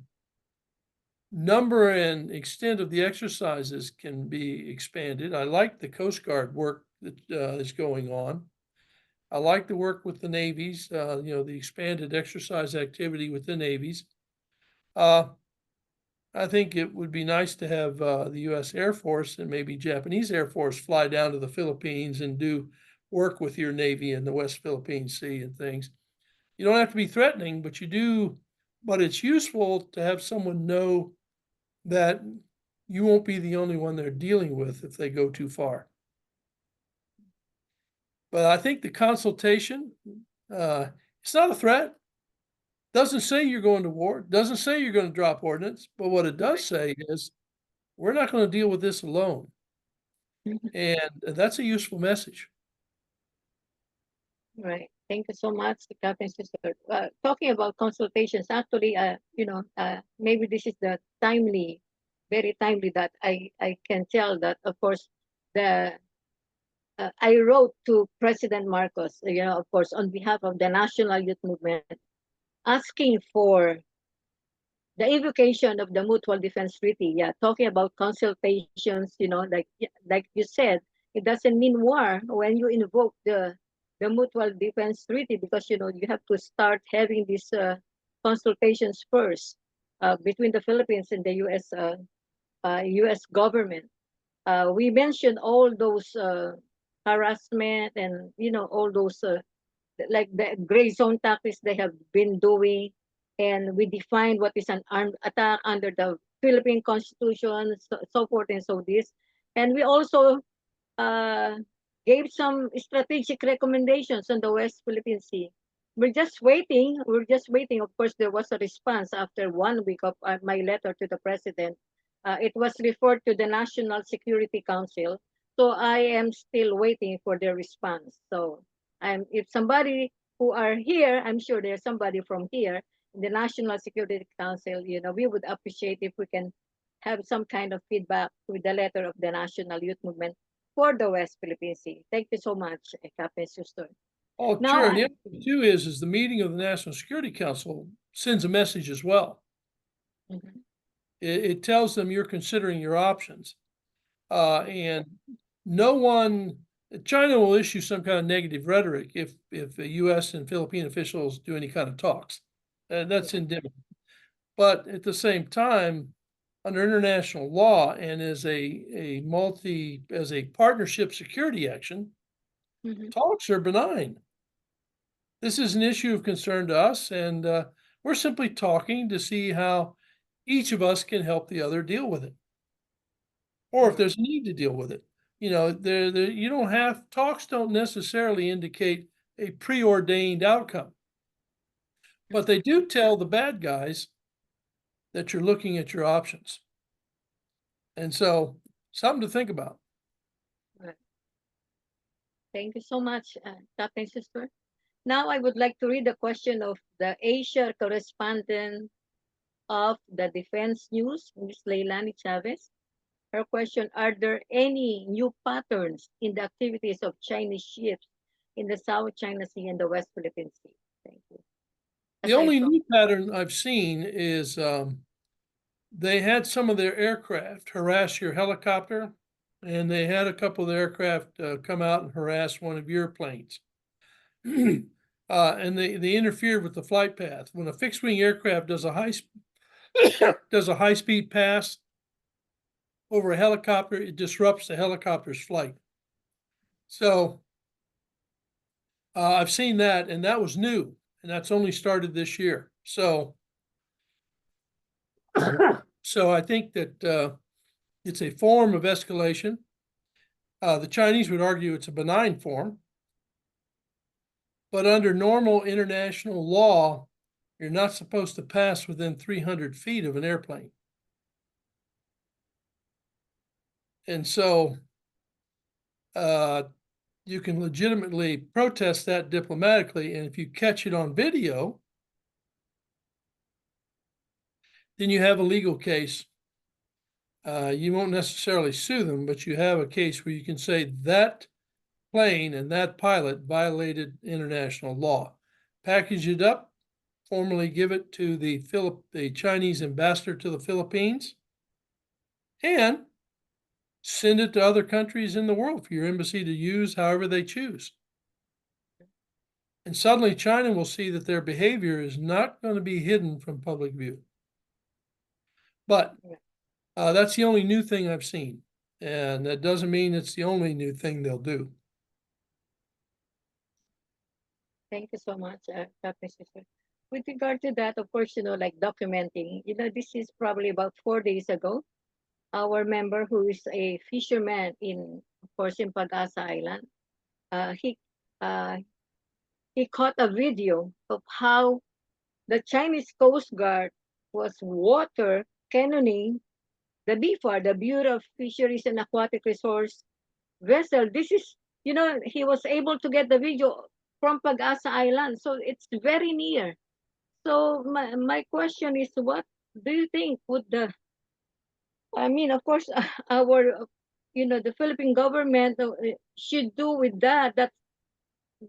number and extent of the exercises can be expanded. I like the Coast Guard work that is going on. I like the work with the navies, the expanded exercise activity with the navies. I think it would be nice to have the U.S. Air Force and maybe Japanese Air Force fly down to the Philippines and do work with your Navy in the West Philippine Sea and things. You don't have to be threatening, but you do. But it's useful to have someone know that you won't be the only one they're dealing with if they go too far. But I think the consultation, it's not a threat. Doesn't say you're going to war. Doesn't say you're going to drop ordnance. But what it does say is we're not going to deal with this alone. And that's a useful message. Right. Thank you so much, Captain Sister. Talking about consultations, actually, maybe this is the timely, very timely that I can tell that, of course, the I wrote to President Marcos, of course, on behalf of the National Youth Movement, asking for the invocation of the Mutual Defense Treaty. Yeah, talking about consultations, like you said, it doesn't mean war when you invoke the Mutual Defense Treaty, because you have to start having these consultations first between the Philippines and the U.S. government. We mentioned all those harassment and all those like the gray zone tactics they have been doing, and we defined what is an armed attack under the Philippine Constitution, so forth and so this, and we also uh, gave some strategic recommendations on the West Philippine Sea. We're just waiting. We're just waiting. Of course, there was a response after 1 week of my letter to the president. It was referred to the National Security Council. So I am still waiting for their response. So if somebody who are here, I'm sure there's somebody from here in the National Security Council, we would appreciate if we can have some kind of feedback with the letter of the National Youth Movement for the West Philippine Sea. Thank you so much, Captain Suster. Oh, Now, sure. And the other thing too is the meeting of the National Security Council sends a message as well. Mhm. It tells them you're considering your options. And no one, China will issue some kind of negative rhetoric if the U.S. and Philippine officials do any kind of talks. That's endemic. But at the same time, under international law and as a partnership security action, Mhm. talks are benign. This is an issue of concern to us, and we're simply talking to see how each of us can help the other deal with it, or if there's a need to deal with it. You don't have talks don't necessarily indicate a preordained outcome, but they do tell the bad guys that you're looking at your options, and so something to think about. Right. Thank you so much, Captain Sister. Now I would like to read the question of the Asia correspondent of the Defense News, Ms. Leilani Chavez. her question, are there any new patterns in the activities of Chinese ships in the South China Sea and the West Philippine Sea? Thank you. The only new pattern I've seen is they had some of their aircraft harass your helicopter, and they had a couple of the aircraft come out and harass one of your planes. And they interfered with the flight path. When a fixed wing aircraft does a high speed pass over a helicopter, it disrupts the helicopter's flight. So I've seen that, and that was new, and that's only started this year. So I think that it's a form of escalation. The Chinese would argue it's a benign form, but under normal international law, you're not supposed to pass within 300 feet of an airplane. And so you can legitimately protest that diplomatically, and if you catch it on video, then you have a legal case. You won't necessarily sue them, but you have a case where you can say that plane and that pilot violated international law. Package it up, formally give it to the Chinese ambassador to the Philippines, and send it to other countries in the world for your embassy to use however they choose. And suddenly China will see that their behavior is not going to be hidden from public view. But that's the only new thing I've seen. And that doesn't mean it's the only new thing they'll do. Thank you so much, Captain Sister. With regard to that, of course, like documenting, this is probably about 4 days ago. Our member, who is a fisherman of course, in Pag-asa Island, he caught a video of how the Chinese Coast Guard was water cannoning the BFAR, the Bureau of Fisheries and Aquatic Resource vessel. This is, he was able to get the video from Pag-asa Island, so it's very near. So my question is, what do you think would of course, our, the Philippine government should do with that? That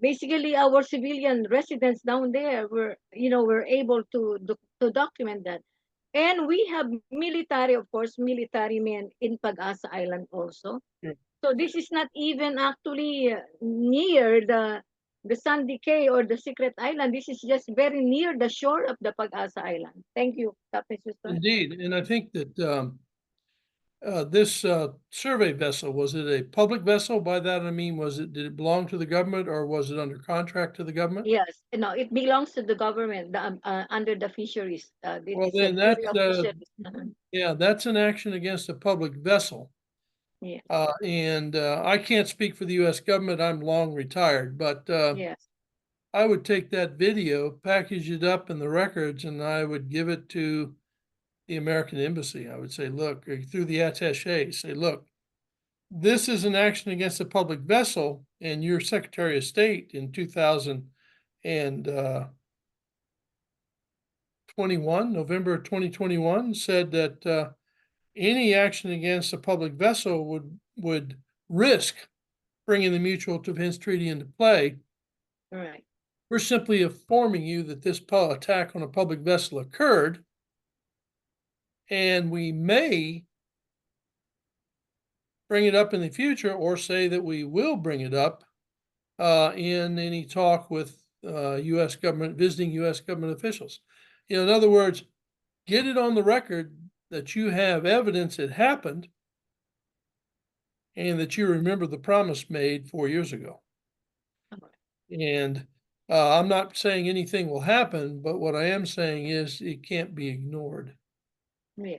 basically our civilian residents down there were able to document that. And we have military, of course, military men in Pag-asa Island also. Yeah. So this is not even actually near the Sandy Cay or the Secret Island. This is just very near the shore of the Pag-asa Island. Thank you, Captain Sister. Indeed. And I think that this survey vessel, was it a public vessel? By that I mean, did it belong to the government, or was it under contract to the government? Yes, no, it belongs to the government under the fisheries. Well, then that's yeah, that's an action against a public vessel. Yes. And I can't speak for the U.S. government. I'm long retired, but yes. I would take that video, package it up in the records, and I would give it to the American embassy. I would say, look, through the attaché, say, look, this is an action against a public vessel, and your Secretary of State in 2021, November of 2021, said that any action against a public vessel would risk bringing the Mutual Defense Treaty into play. All right. We're simply informing you that this attack on a public vessel occurred, and we may bring it up in the future, or say that we will bring it up in any talk with U.S. government, visiting U.S. government officials. In other words, get it on the record that you have evidence it happened, and that you remember the promise made 4 years ago. And I'm not saying anything will happen, but what I am saying is it can't be ignored. Yeah,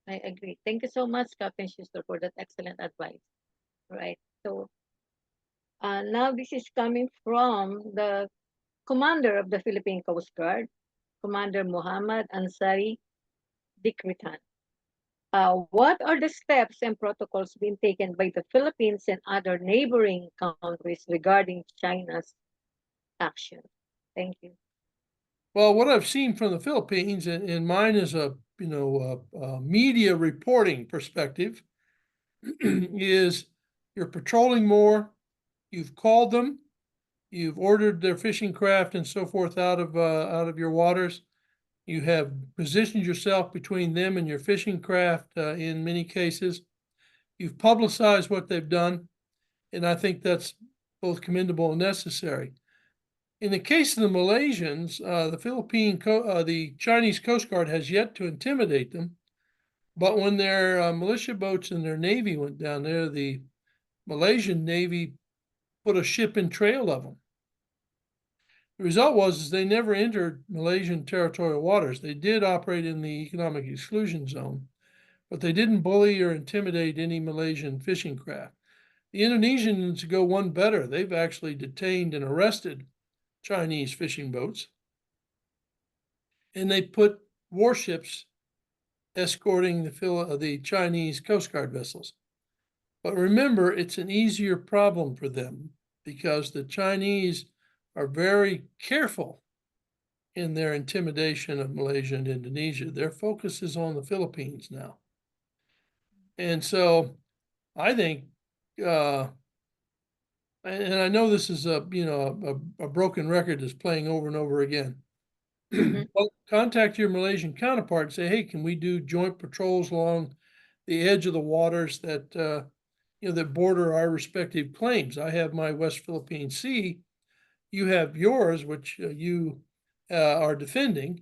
I agree. Thank you so much, Captain Schuster, for that excellent advice. Right. So now this is coming from the commander of the Philippine Coast Guard, Commander Muhammad Ansari Dikritan. What are the steps and protocols being taken by the Philippines and other neighboring countries regarding China's action? Thank you. Well, what I've seen from the Philippines, and mine is a media reporting perspective, is you're patrolling more, you've called them, you've ordered their fishing craft and so forth out of your waters. You have positioned yourself between them and your fishing craft in many cases. You've publicized what they've done, and I think that's both commendable and necessary. In the case of the Malaysians, the Chinese Coast Guard has yet to intimidate them. But when their militia boats and their Navy went down there, the Malaysian Navy put a ship in trail of them. The result was they never entered Malaysian territorial waters. They did operate in the economic exclusion zone, but they didn't bully or intimidate any Malaysian fishing craft. The Indonesians go one better. They've actually detained and arrested Chinese fishing boats, and they put warships escorting the Chinese Coast Guard vessels. But remember, it's an easier problem for them because the Chinese are very careful in their intimidation of Malaysia and Indonesia. Their focus is on the Philippines now. And so I think, and I know this is a broken record that's playing over and over again. Well, contact your Malaysian counterpart and say, hey, can we do joint patrols along the edge of the waters that that border our respective claims? I have my West Philippine Sea. You have yours, which you are defending.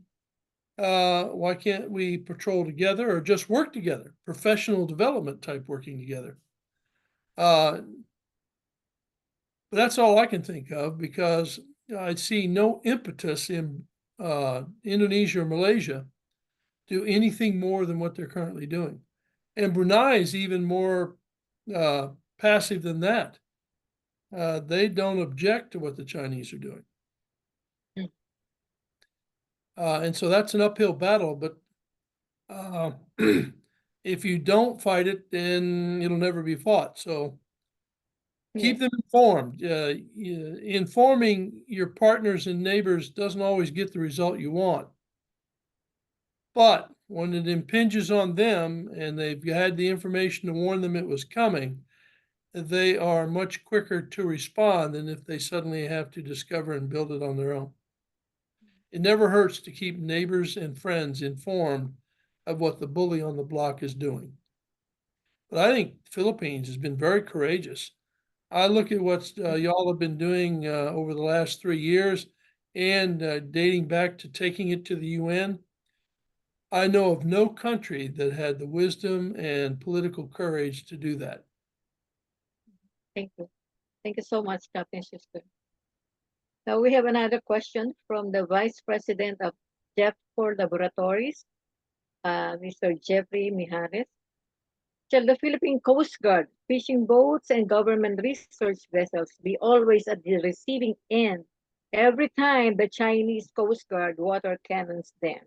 Why can't we patrol together or just work together? Professional development type working together. But that's all I can think of because I see no impetus in Indonesia or Malaysia do anything more than what they're currently doing. And Brunei is even more passive than that. They don't object to what the Chinese are doing. And so that's an uphill battle, but if you don't fight it, then it'll never be fought. So keep them informed. Informing your partners and neighbors doesn't always get the result you want. But when it impinges on them and they've had the information to warn them it was coming, they are much quicker to respond than if they suddenly have to discover and build it on their own. It never hurts to keep neighbors and friends informed of what the bully on the block is doing. But I think the Philippines has been very courageous. I look at what y'all have been doing over the last 3 years and dating back to taking it to the UN. I know of no country that had the wisdom and political courage to do that. Thank you. Thank you so much, Captain Schuster. Now we have another question from the Vice President of Jeffco Laboratories, Mr. Jeffrey Mijares. Shall the Philippine Coast Guard, fishing boats, and government research vessels be always at the receiving end every time the Chinese Coast Guard water cannons them?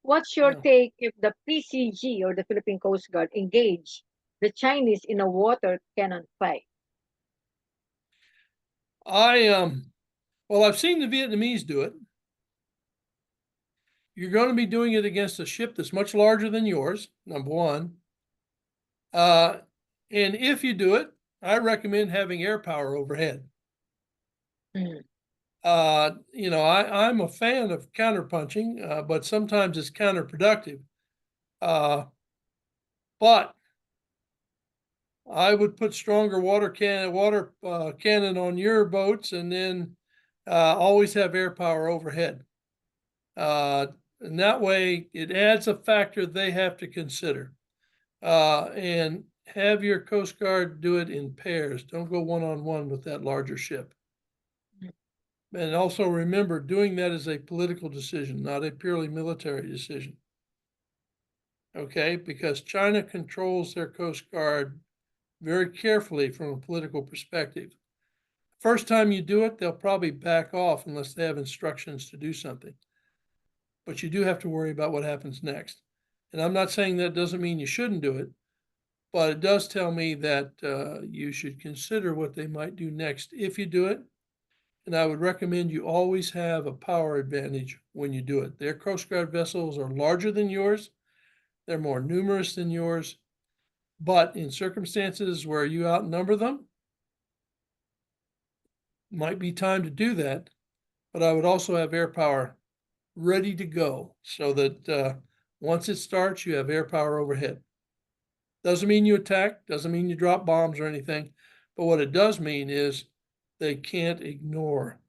What's your take if the PCG or the Philippine Coast Guard engage the Chinese in a water cannon fight? Well, I've seen the Vietnamese do it. You're going to be doing it against a ship that's much larger than yours, number one. And if you do it, I recommend having air power overhead. I'm a fan of counterpunching, but sometimes it's counterproductive. But I would put stronger water cannon on your boats, and then always have air power overhead. And that way, it adds a factor they have to consider. And have your Coast Guard do it in pairs. Don't go one-on-one with that larger ship. And also remember, doing that is a political decision, not a purely military decision. Okay, because China controls their Coast Guard very carefully from a political perspective. First time you do it, they'll probably back off unless they have instructions to do something. But you do have to worry about what happens next. And I'm not saying that doesn't mean you shouldn't do it, but it does tell me that you should consider what they might do next if you do it. and I would recommend you always have a power advantage when you do it. Their Coast Guard vessels are larger than yours, they're more numerous than yours, but in circumstances where you outnumber them, might be time to do that. But I would also have air power ready to go so that once it starts, you have air power overhead. Doesn't mean you attack, doesn't mean you drop bombs or anything, but what it does mean is they can't ignore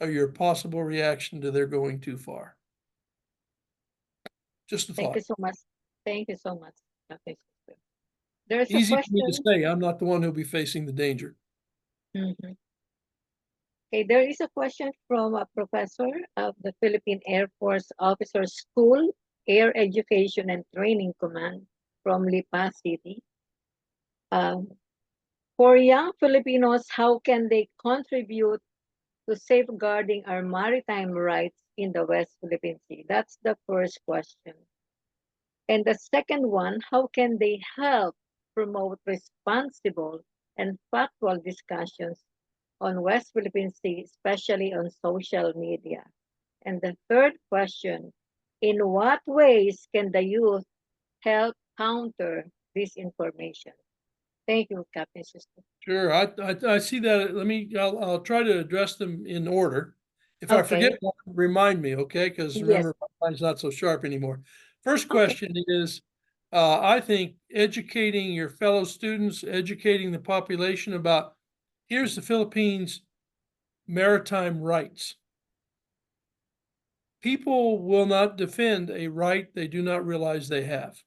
your possible reaction to their going too far. Just a Thank thought. you so much. Thank you so much, Captain Sister. There's a Easy for me to question. say, I'm not the one who'll be facing the danger. Mhm. Okay, there is a question from a professor of the Philippine Air Force Officer School, Air Education and Training Command from Lipa City. For young Filipinos, how can they contribute to safeguarding our maritime rights in the West Philippine Sea? That's the first question. And the second one, how can they help promote responsible and factual discussions on West Philippine Sea, especially on social media? And the third question, in what ways can the youth help counter disinformation? Thank you, Captain Sister. Sure, I see that. I'll try to address them in order. If I Okay, forget one, remind me, okay? Because yes, remember, my mind's not so sharp anymore. First okay. question is, I think educating your fellow students, educating the population about, here's the Philippines' maritime rights. People will not defend a right they do not realize they have.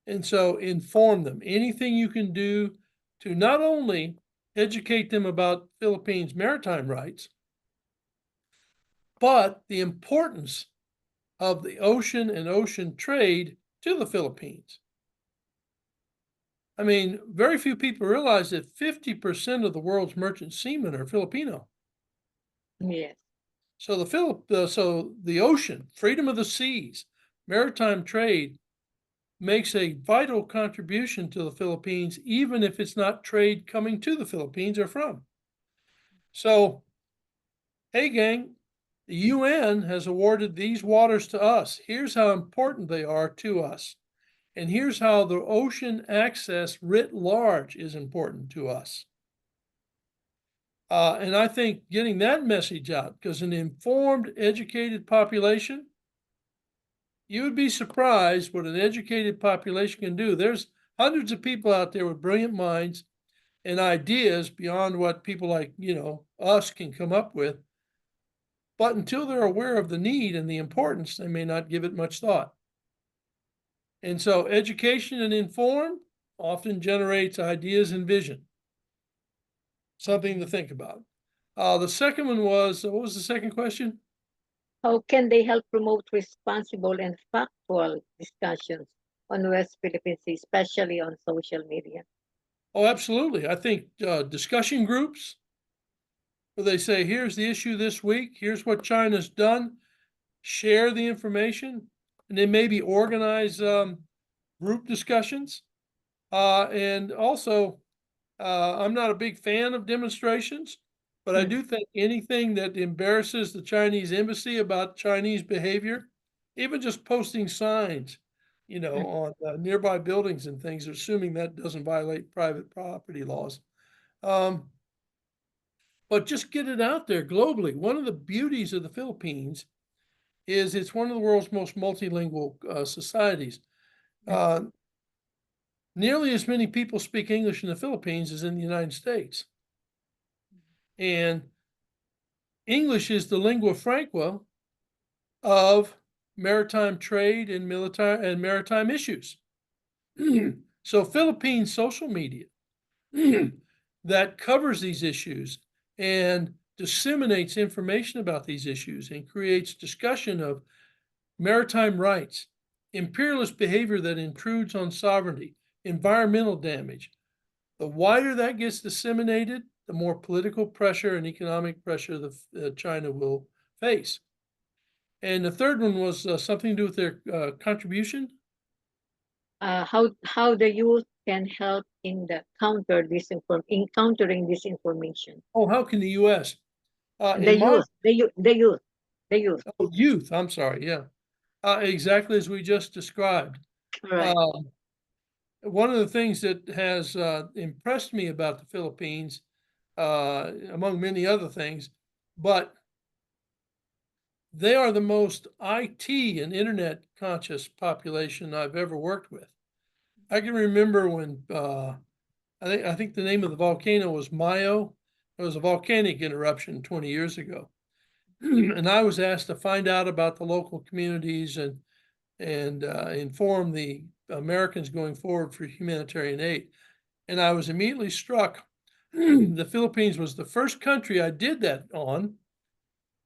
And so inform them. Anything you can do to not only educate them about Philippines' maritime rights, but the importance of the ocean and ocean trade to the Philippines. I mean, very few people realize that 50% of the world's merchant seamen are Filipino. Yes. So the ocean, freedom of the seas, maritime trade makes a vital contribution to the Philippines, even if it's not trade coming to the Philippines or from. So, hey, gang, the UN has awarded these waters to us. Here's how important they are to us. And here's how the ocean access writ large is important to us. And I think getting that message out, because an informed, educated population, you would be surprised what an educated population can do. There's hundreds of people out there with brilliant minds and ideas beyond what people like, us can come up with. But until they're aware of the need and the importance, they may not give it much thought. And so education and inform often generates ideas and vision. Something to think about. The second one was, what was the second question? How can they help promote responsible and factual discussions on West Philippine Sea, especially on social media? Oh, absolutely. I think discussion groups where they say, here's the issue this week, here's what China's done, share the information, and then maybe organize group discussions. And also, I'm not a big fan of demonstrations, but I do think anything that embarrasses the Chinese embassy about Chinese behavior, even just posting signs, on nearby buildings and things, assuming that doesn't violate private property laws. But just get it out there globally. One of the beauties of the Philippines is it's one of the world's most multilingual societies. Nearly as many people speak English in the Philippines as in the United States. And English is the lingua franca of maritime trade and military and maritime issues. So Philippine social media that covers these issues and disseminates information about these issues and creates discussion of maritime rights, imperialist behavior that intrudes on sovereignty, environmental damage. The wider that gets disseminated, the more political pressure and economic pressure China will face. And the third one was something to do with their contribution. how the youth can help in the encountering this information. Oh, how can the U.S.? The In my youth, the youth. youth, I'm sorry, yeah, exactly as we just described. Right. One of the things that has impressed me about the Philippines, among many other things, but they are the most IT and internet conscious population I've ever worked with. I can remember when I think the name of the volcano was Mayo. There was a volcanic eruption 20 years ago, and I was asked to find out about the local communities and inform the Americans going forward for humanitarian aid. And I was immediately struck. The Philippines was the first country I did that on,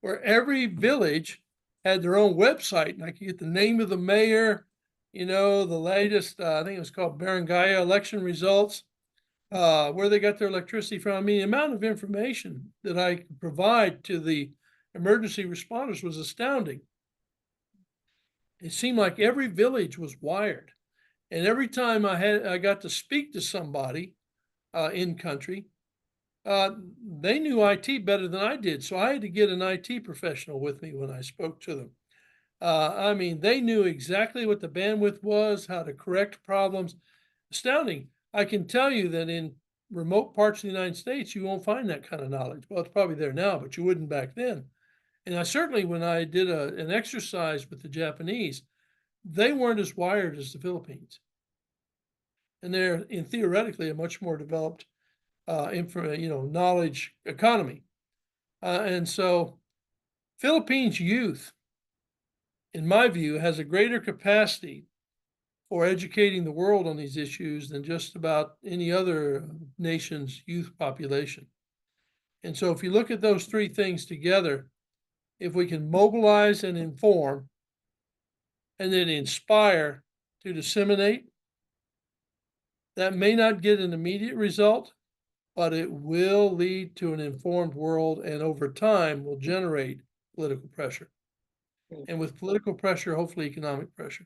where every village had their own website, and I could get the name of the mayor, the latest, I think it was called Barangay election results, where they got their electricity from. I mean, the amount of information that I could provide to the emergency responders was astounding. It seemed like every village was wired. And every time I got to speak to somebody in country, they knew IT better than I did. So I had to get an IT professional with me when I spoke to them. I mean, they knew exactly what the bandwidth was, how to correct problems. Astounding. I can tell you that in remote parts of the United States, you won't find that kind of knowledge. Well, it's probably there now, but you wouldn't back then. And I certainly, when I did an exercise with the Japanese, they weren't as wired as the Philippines. And they're theoretically a much more developed knowledge economy. And so Philippines youth, in my view, has a greater capacity for educating the world on these issues than just about any other nation's youth population. And so if you look at those three things together, if we can mobilize and inform and then inspire to disseminate, that may not get an immediate result, but it will lead to an informed world and over time will generate political pressure. And with political pressure, hopefully economic pressure.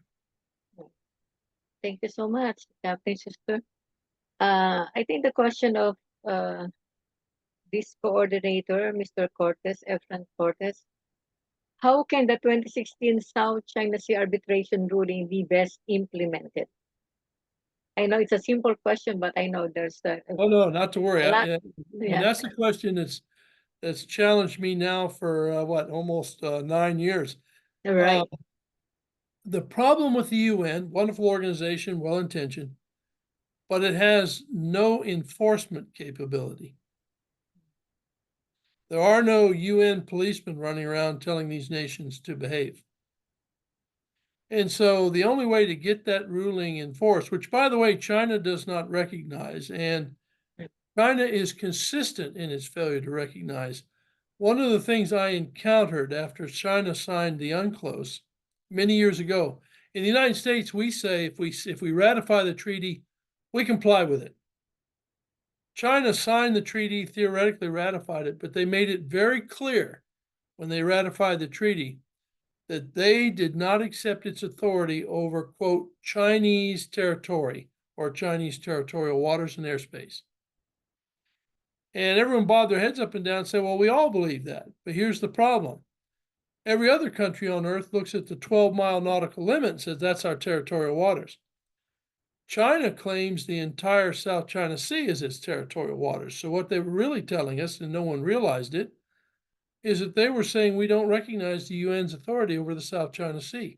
Thank you so much, Captain Sister. I think the question of this coordinator, Mr. Cortez, Efran Cortez, how can the 2016 South China Sea arbitration ruling be best implemented? I know it's a simple question, but I know there's Oh no, not to worry. a lot. And Yeah, that's a question that's challenged me now for almost 9 years. right. The problem with the UN, wonderful organization, well intentioned, but it has no enforcement capability. There are no UN policemen running around telling these nations to behave. And so the only way to get that ruling enforced, which by the way, China does not recognize, and China is consistent in its failure to recognize. One of the things I encountered after China signed the UNCLOS many years ago, in the United States, we say if we ratify the treaty, we comply with it. China signed the treaty, theoretically ratified it, but they made it very clear when they ratified the treaty that they did not accept its authority over, quote, Chinese territory or Chinese territorial waters and airspace. And everyone bobbed their heads up and down and said, well, we all believe that. But here's the problem. Every other country on earth looks at the 12-mile nautical limit and says that's our territorial waters. China claims the entire South China Sea is its territorial waters. So what they were really telling us, and no one realized it, is that they were saying we don't recognize the UN's authority over the South China Sea.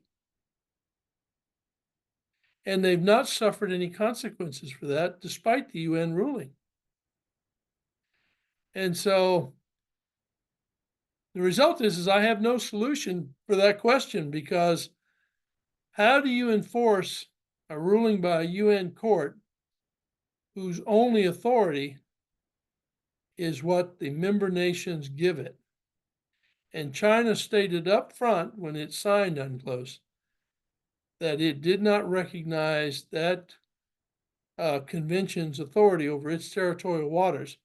And they've not suffered any consequences for that, despite the UN ruling. And so the result is I have no solution for that question, because how do you enforce a ruling by a UN court whose only authority is what the member nations give it? And China stated up front when it signed UNCLOS that it did not recognize that convention's authority over its territorial waters.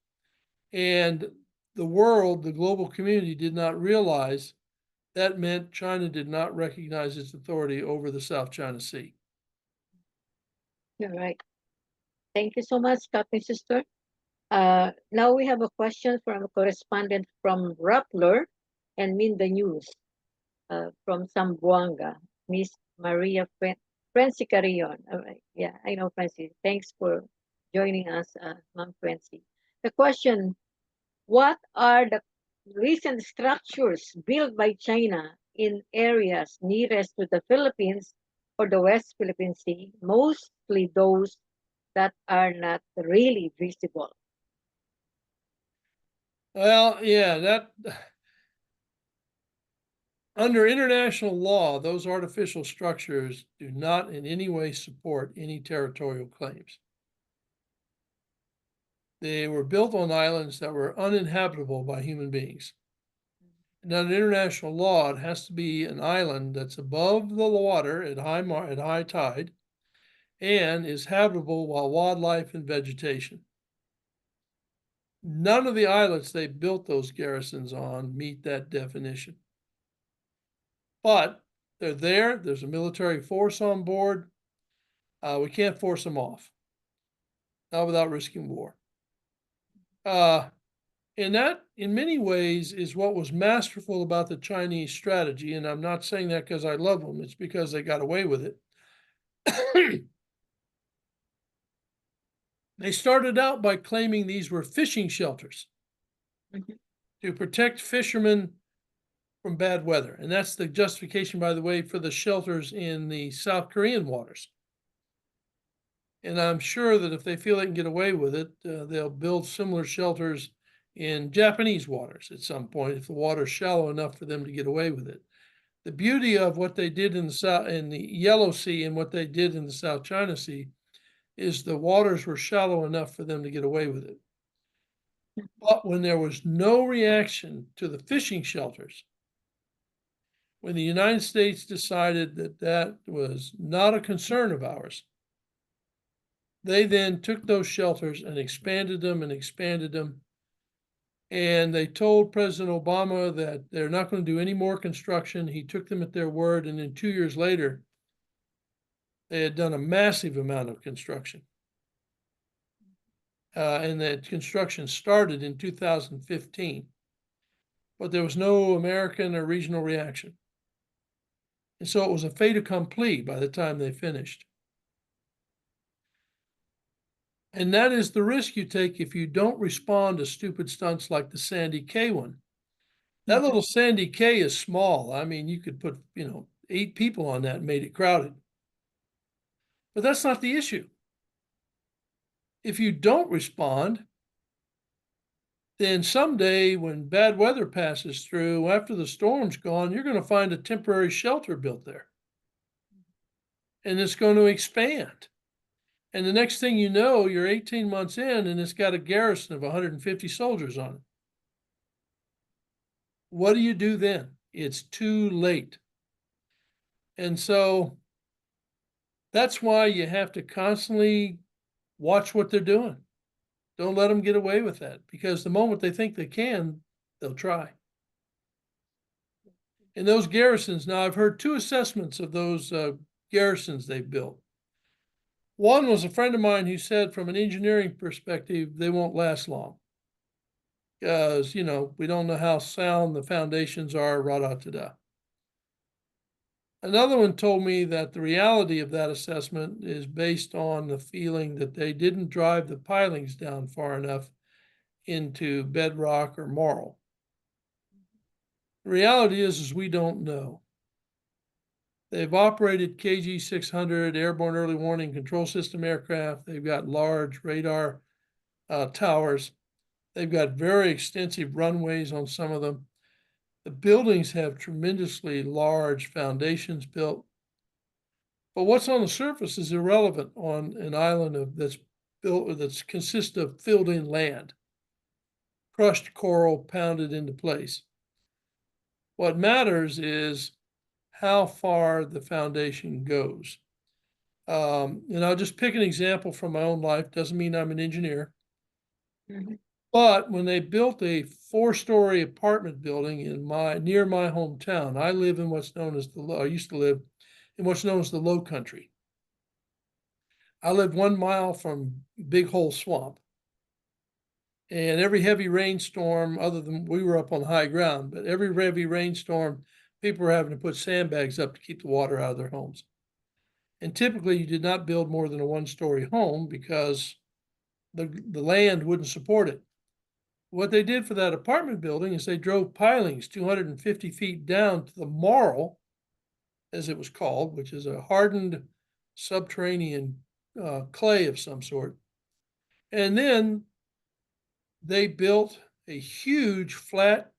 And the world, the global community, did not realize that meant China did not recognize its authority over the South China Sea. All right. Thank you so much, Captain Sister. Now we have a question from a correspondent from Rappler and Minda News from Zamboanga, Miss Maria Franci Carrion. All right. Yeah, I know Franci. Thanks for joining us, Ma'am Franci. The question, what are the recent structures built by China in areas nearest to the Philippines or the West Philippine Sea, mostly those that are not really visible? Well, yeah, that under international law, those artificial structures do not in any way support any territorial claims. They were built on islands that were uninhabitable by human beings. And under international law, it has to be an island that's above the water at high tide and is habitable while wildlife and vegetation. None of the islets they built those garrisons on meet that definition. But they're there. There's a military force on board. We can't force them off, not without risking war. And that, in many ways, is what was masterful about the Chinese strategy. And I'm not saying that because I love them. It's because they got away with it. They started out by claiming these were fishing shelters to protect fishermen from bad weather. And that's the justification, by the way, for the shelters in the South Korean waters. And I'm sure that if they feel they can get away with it, they'll build similar shelters in Japanese waters at some point if the water's shallow enough for them to get away with it. The beauty of what they did in the Yellow Sea and what they did in the South China Sea is the waters were shallow enough for them to get away with it. But when there was no reaction to the fishing shelters, when the United States decided that that was not a concern of ours, they then took those shelters and expanded them and expanded them. And they told President Obama that they're not going to do any more construction. He took them at their word. And then 2 years later, they had done a massive amount of construction. And that construction started in 2015. But there was no American or regional reaction. And so it was a fait accompli by the time they finished. And that is the risk you take if you don't respond to stupid stunts like the Sandy K one. That little Sandy K is small. I mean, you could put, 8 people on that and made it crowded. But that's not the issue. If you don't respond, then someday when bad weather passes through, after the storm's gone, you're going to find a temporary shelter built there. And it's going to expand. And the next thing you know, you're 18 months in and it's got a garrison of 150 soldiers on it. What do you do then? It's too late. And so that's why you have to constantly watch what they're doing. Don't let them get away with that, because the moment they think they can, they'll try. And those garrisons, now I've heard 2 assessments of those garrisons they built. One was a friend of mine who said from an engineering perspective, they won't last long. Because, we don't know how sound the foundations are, da-da-da-da. Another one told me that the reality of that assessment is based on the feeling that they didn't drive the pilings down far enough into bedrock or marl. The reality is we don't know. They've operated KG-600 airborne early warning control system aircraft. They've got large radar towers. They've got very extensive runways on some of them. The buildings have tremendously large foundations built. But what's on the surface is irrelevant on an island that's built that consists of filled-in land, crushed coral pounded into place. What matters is how far the foundation goes. And I'll just pick an example from my own life. Doesn't mean I'm an engineer. Mhm. But when they built a 4-story apartment building near my hometown, I live in what's known as I used to live in what's known as the Low Country. I lived 1 mile from Big Hole Swamp. And every heavy rainstorm, other than we were up on high ground, but every heavy rainstorm, people were having to put sandbags up to keep the water out of their homes. And typically you did not build more than a 1-story home because the land wouldn't support it. What they did for that apartment building is they drove pilings 250 feet down to the marl, as it was called, which is a hardened subterranean clay of some sort. And then they built a huge flat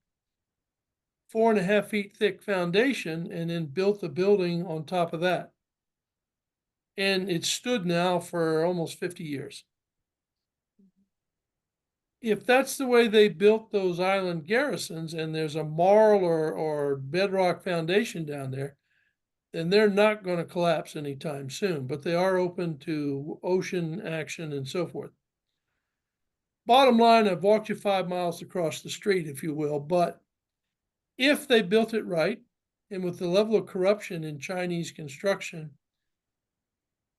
4.5 feet thick foundation and then built the building on top of that. And it's stood now for almost 50 years. If that's the way they built those island garrisons and there's a marl or bedrock foundation down there, then they're not going to collapse anytime soon, but they are open to ocean action and so forth. Bottom line, I've walked you 5 miles across the street, if you will, but if they built it right, and with the level of corruption in Chinese construction,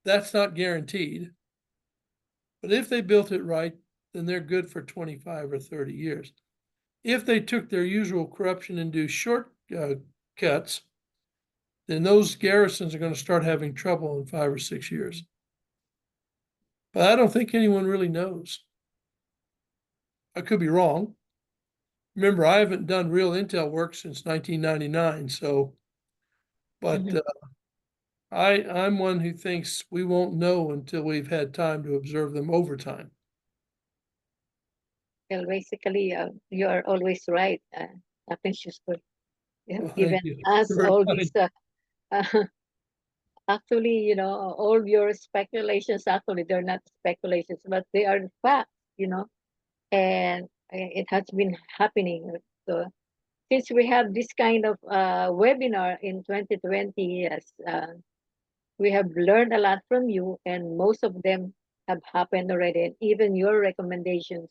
that's not guaranteed. But if they built it right, then they're good for 25 or 30 years. If they took their usual corruption and do shortcuts, then those garrisons are going to start having trouble in 5 or 6 years. But I don't think anyone really knows. I could be wrong. Remember, I haven't done real intel work since 1999, so, but I'm one who thinks we won't know until we've had time to observe them over time. Well, basically, you are always right, Captain Schuster. You have Well, given thank you. us You're very all kind. these, actually, all your speculations, actually, they're not speculations, but they are facts, and it has been happening. So, since we have this kind of webinar in 2020, yes, we have learned a lot from you, and most of them have happened already, and even your recommendations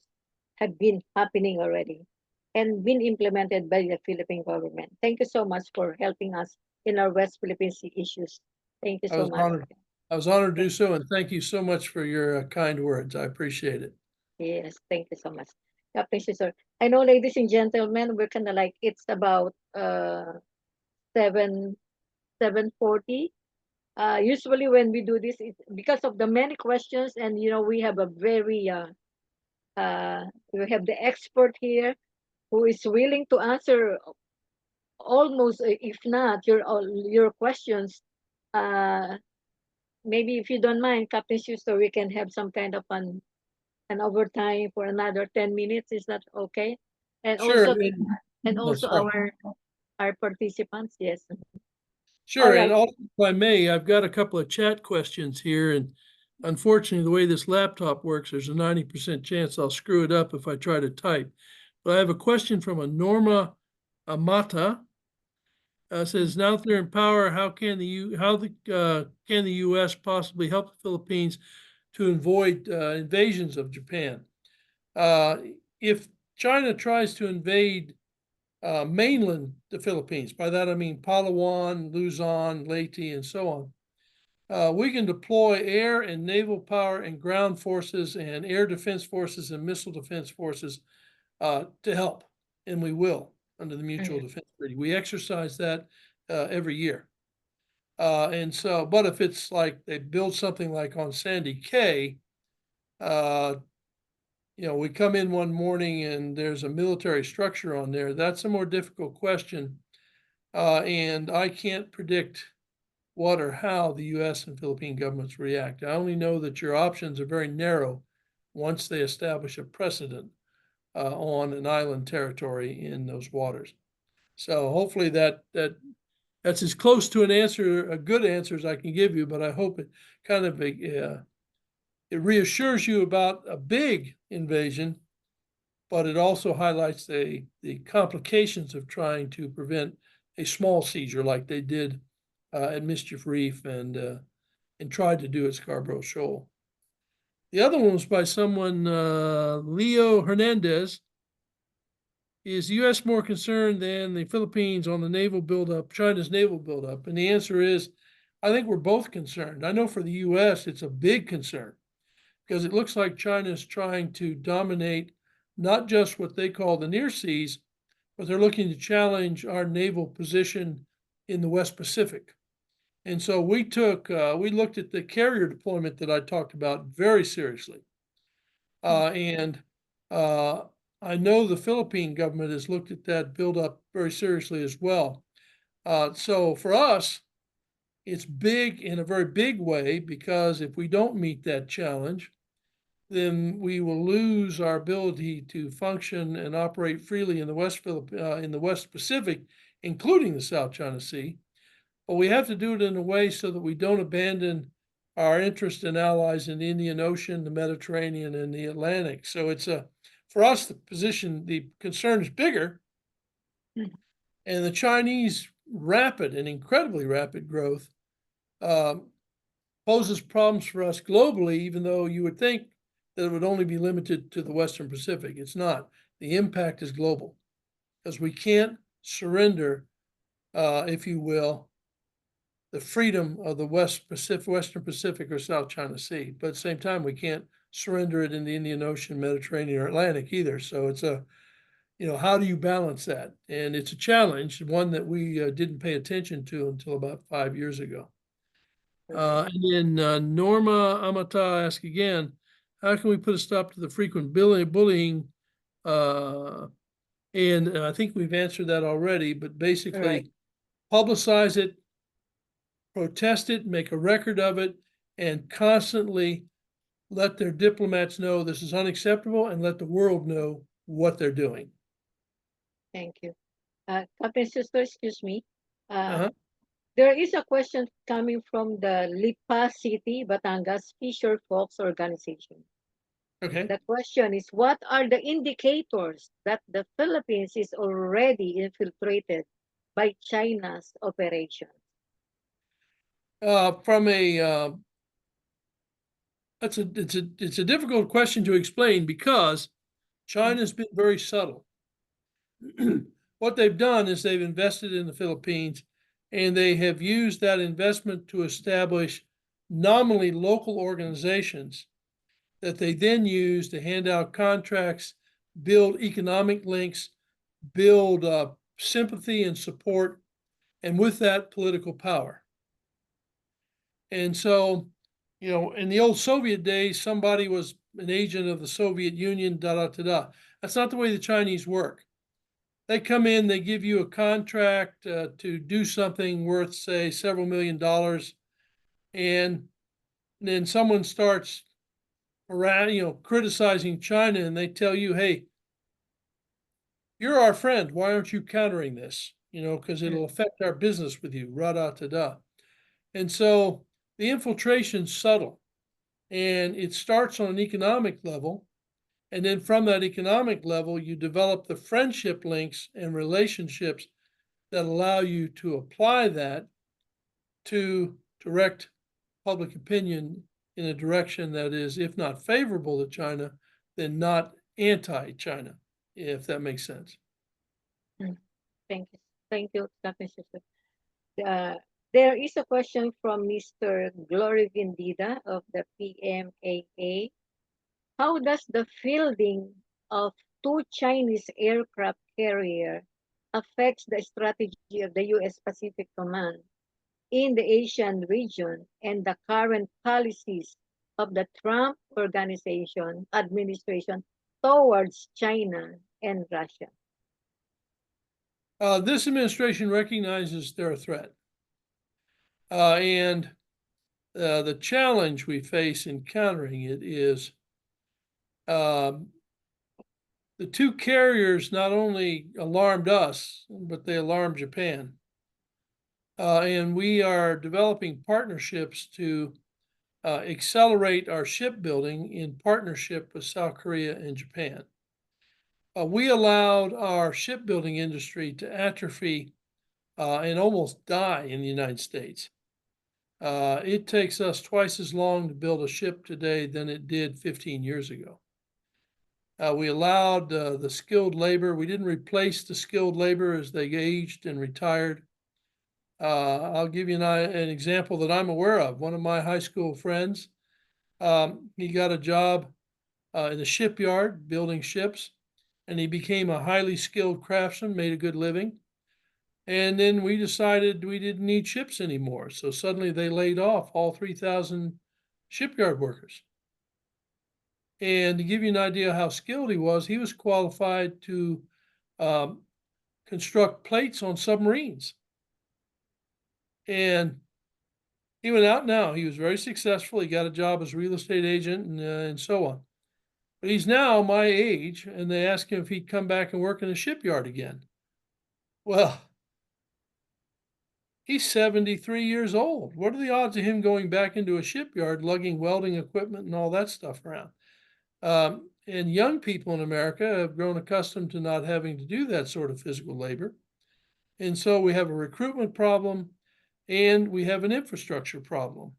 have been happening already and been implemented by the Philippine government. Thank you so much for helping us in our West Philippine Sea issues. Thank you I so was much. honored. I was honored to do so, and thank you so much for your kind words. I appreciate it. Yes, thank you so much. Captain Sir. I know, ladies and gentlemen, we're kind of like, it's about 7:40. Usually when we do this, it's because of the many questions, and we have a very we have the expert here who is willing to answer almost, if not your questions. Maybe if you don't mind, Captain Schuster, we can have some kind of an overtime for another 10 minutes. Is that okay? And Sure. also Sorry. our participants, yes. Sure. All right. And also, if I may, I've got a couple of chat questions here. And unfortunately, the way this laptop works, there's a 90% chance I'll screw it up if I try to type. But I have a question from a Norma Amata. Says, now that they're in power, how can the U.S. possibly help the Philippines to avoid invasions of Japan? If China tries to invade mainland the Philippines, by that I mean Palawan, Luzon, Leyte, and so on, we can deploy air and naval power and ground forces and air defense forces and missile defense forces to help, and we will under the Mutual Defense Treaty. We exercise that every year. And so, but if it's like they build something like on Sandy Cay, we come in one morning and there's a military structure on there. That's a more difficult question. And I can't predict what or how the US and Philippine governments react. I only know that your options are very narrow once they establish a precedent on an island territory in those waters. So hopefully that's as close to a good answer as I can give you, but I hope it kind of it reassures you about a big invasion, but it also highlights the complications of trying to prevent a small seizure like they did at Mischief Reef and tried to do at Scarborough Shoal. The other one was by someone, Leo Hernandez. Is the U.S. more concerned than the Philippines on the naval buildup, China's naval buildup? And the answer is, I think we're both concerned. I know for the US, it's a big concern because it looks like China is trying to dominate not just what they call the near seas, but they're looking to challenge our naval position in the West Pacific. And so we looked at the carrier deployment that I talked about very seriously. And I know the Philippine government has looked at that buildup very seriously as well. So for us, it's big in a very big way because if we don't meet that challenge, then we will lose our ability to function and operate freely in the West Pacific, including the South China Sea. But we have to do it in a way so that we don't abandon our interest and allies in the Indian Ocean, the Mediterranean, and the Atlantic. So it's for us, the concern is bigger, and the Chinese rapid and incredibly rapid growth poses problems for us globally, even though you would think that it would only be limited to the Western Pacific. It's not. The impact is global because we can't surrender, if you will, the freedom of the Western Pacific or South China Sea. But at the same time, we can't surrender it in the Indian Ocean, Mediterranean, or Atlantic either. So it's how do you balance that? And it's a challenge, one that we didn't pay attention to until about 5 years ago. And then Norma Amata asked again, how can we put a stop to the frequent bullying? And I think we've answered that already, but basically publicize it, protest it, make a record of it, and constantly let their diplomats know this is unacceptable and let the world know what they're doing. Thank you. Captain Sister, excuse me. Uh-huh. There is a question coming from the Lipa City, Batangas Fisher Folks Organization. Okay. The question is, what are the indicators that the Philippines is already infiltrated by China's operations? It's a difficult question to explain because China's been very subtle. What they've done is they've invested in the Philippines and they have used that investment to establish nominally local organizations that they then use to hand out contracts, build economic links, build sympathy and support, and with that, political power. And so, in the old Soviet days, somebody was an agent of the Soviet Union, da da da da. That's not the way the Chinese work. They come in, they give you a contract to do something worth, say, several $1,000,000, and then someone starts around, criticizing China, and they tell you, "Hey, you're our friend. Why aren't you countering this? Because it'll affect our business with you." Ra da da da. And so the infiltration's subtle, and it starts on an economic level. And then from that economic level, you develop the friendship links and relationships that allow you to apply that to direct public opinion in a direction that is, if not favorable to China, then not anti-China, if that makes sense. Thank you. Thank you, Captain Sister. There is a question from Mr. Glory Vindida of the PMAA. How does the fielding of two Chinese aircraft carrier affects the strategy of the U.S. Pacific Command in the Asian region and the current policies of the Trump administration towards China and Russia? This administration recognizes they're a threat. And the challenge we face in countering it is the two carriers not only alarmed us, but they alarmed Japan. And we are developing partnerships to accelerate our shipbuilding in partnership with South Korea and Japan. We allowed our shipbuilding industry to atrophy and almost die in the United States. It takes us twice as long to build a ship today than it did 15 years ago. We allowed the skilled labor. We didn't replace the skilled labor as they aged and retired. I'll give you an example that I'm aware of. One of my high school friends, he got a job in the shipyard building ships, and he became a highly skilled craftsman, made a good living. And then we decided we didn't need ships anymore. So suddenly they laid off all 3,000 shipyard workers. And to give you an idea how skilled he was qualified to um, construct plates on submarines. And he went out now. He was very successful. He got a job as a real estate agent and so on. But he's now my age, and they asked him if he'd come back and work in a shipyard again. Well, he's 73 years old. What are the odds of him going back into a shipyard, lugging welding equipment and all that stuff around? And young people in America have grown accustomed to not having to do that sort of physical labor. And so we have a recruitment problem and we have an infrastructure problem.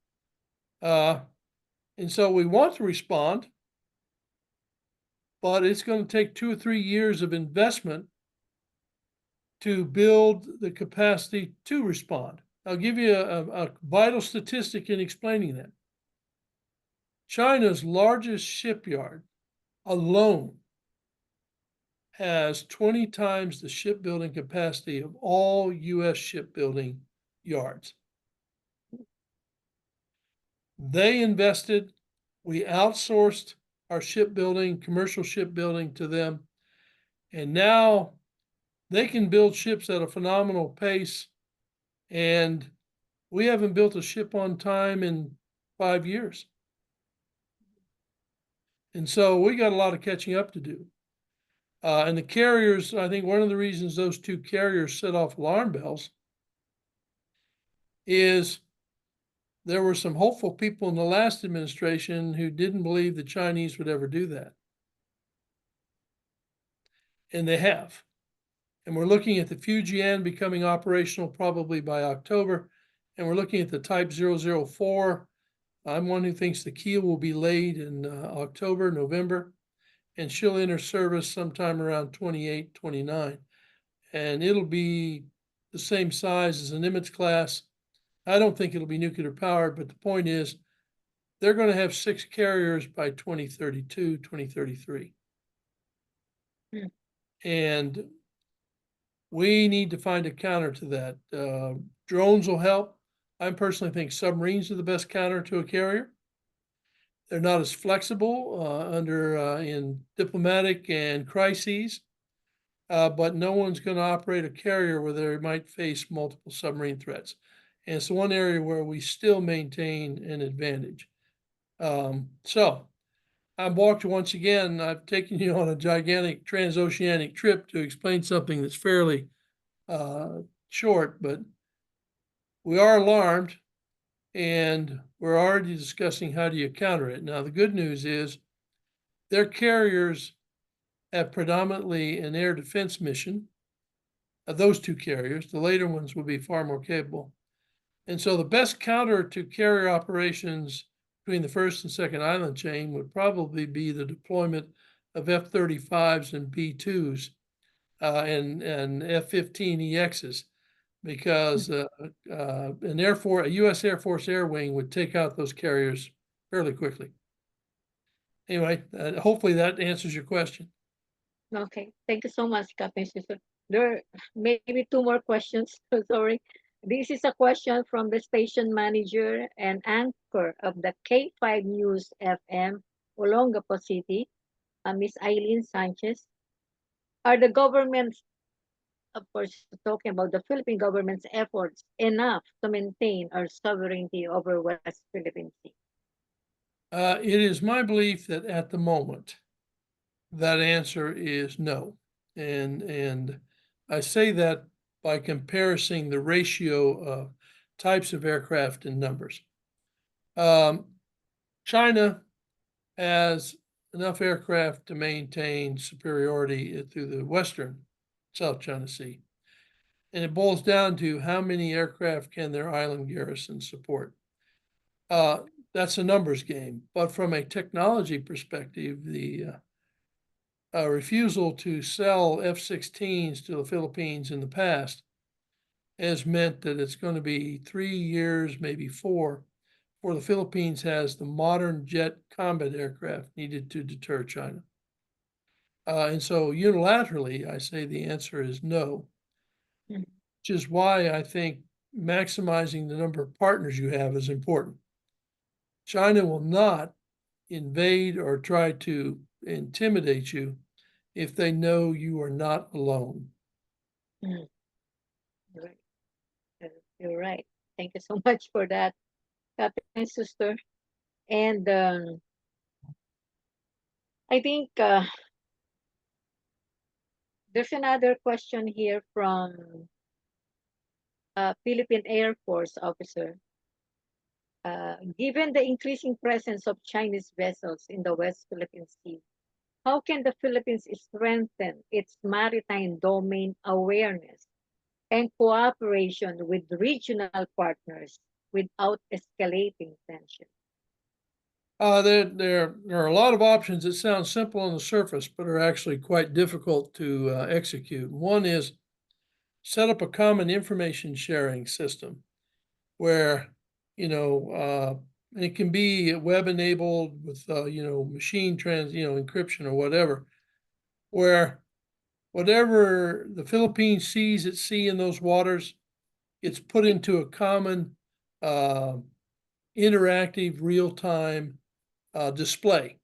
And so we want to respond, but it's going to take 2 or 3 years of investment to build the capacity to respond. I'll give you a vital statistic in explaining that. China's largest shipyard alone has 20 times the shipbuilding capacity of all U.S. shipbuilding yards. They invested, we outsourced our shipbuilding, commercial shipbuilding to them, and now they can build ships at a phenomenal pace, and we haven't built a ship on time in 5 years. And so we got a lot of catching up to do. And the carriers, I think one of the reasons those 2 carriers set off alarm bells is there were some hopeful people in the last administration who didn't believe the Chinese would ever do that. And they have. And we're looking at the Fujian becoming operational probably by October. And we're looking at the Type 004. I'm one who thinks the keel will be laid in October, November, and she'll enter service sometime around 28, 29. And it'll be the same size as the Nimitz class. I don't think it'll be nuclear powered, but the point is they're going to have 6 carriers by 2032, 2033. And we need to find a counter to that. Drones will help. I personally think submarines are the best counter to a carrier. They're not as flexible in diplomatic and crises, but no one's going to operate a carrier where they might face multiple submarine threats. And it's the one area where we still maintain an advantage. So I'm walked once again. I've taken you on a gigantic transoceanic trip to explain something that's fairly short, but we are alarmed and we're already discussing how do you counter it. Now, the good news is their carriers have predominantly an air defense mission. Those 2 carriers, the later ones will be far more capable. And so the best counter to carrier operations between the first and second island chain would probably be the deployment of F-35s and B-2s and F-15EXs, because a U.S. Air Force Air Wing would take out those carriers fairly quickly. Anyway, hopefully that answers your question. Okay, thank you so much, Captain Susan. There may be 2 more questions. Sorry. This is a question from the station manager and anchor of the K5 News FM, Olongapo City, Miss Eileen Sanchez. Are the government's, of course, talking about the Philippine government's efforts, enough to maintain our sovereignty over West Philippine Sea? It is my belief that at the moment, that answer is no. And I say that by comparison the ratio of types of aircraft and numbers. China has enough aircraft to maintain superiority through the western South China Sea. And it boils down to how many aircraft can their island garrison support. That's a numbers game. But from a technology perspective, the refusal to sell F-16s to the Philippines in the past has meant that it's going to be 3 years, maybe 4, before the Philippines has the modern jet combat aircraft needed to deter China. And so unilaterally, I say the answer is no, Mhm. which is why I think maximizing the number of partners you have is important. China will not invade or try to intimidate you if they know you are not alone. Mhm. Right. You're right. Thank you so much for that, Captain Sister. And I think there's another question here from a Philippine Air Force officer. Given the increasing presence of Chinese vessels in the West Philippine Sea, how can the Philippines strengthen its maritime domain awareness and cooperation with regional partners without escalating tension? There are a lot of options that sound simple on the surface, but are actually quite difficult to execute. One is set up a common information sharing system where, it can be web enabled with, machine encryption or whatever, where whatever the Philippines sees at sea in those waters, it's put into a common uh, interactive real-time display.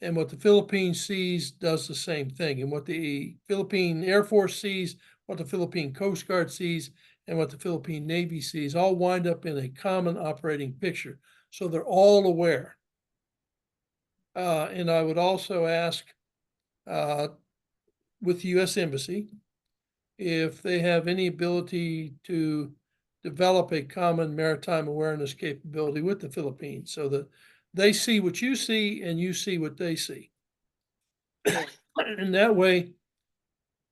And what the Philippines sees does the same thing. And what the Philippine Air Force sees, what the Philippine Coast Guard sees, and what the Philippine Navy sees all wind up in a common operating picture. So they're all aware. And I would also ask with the U.S. Embassy if they have any ability to develop a common maritime awareness capability with the Philippines so that they see what you see and you see what they see. And that way,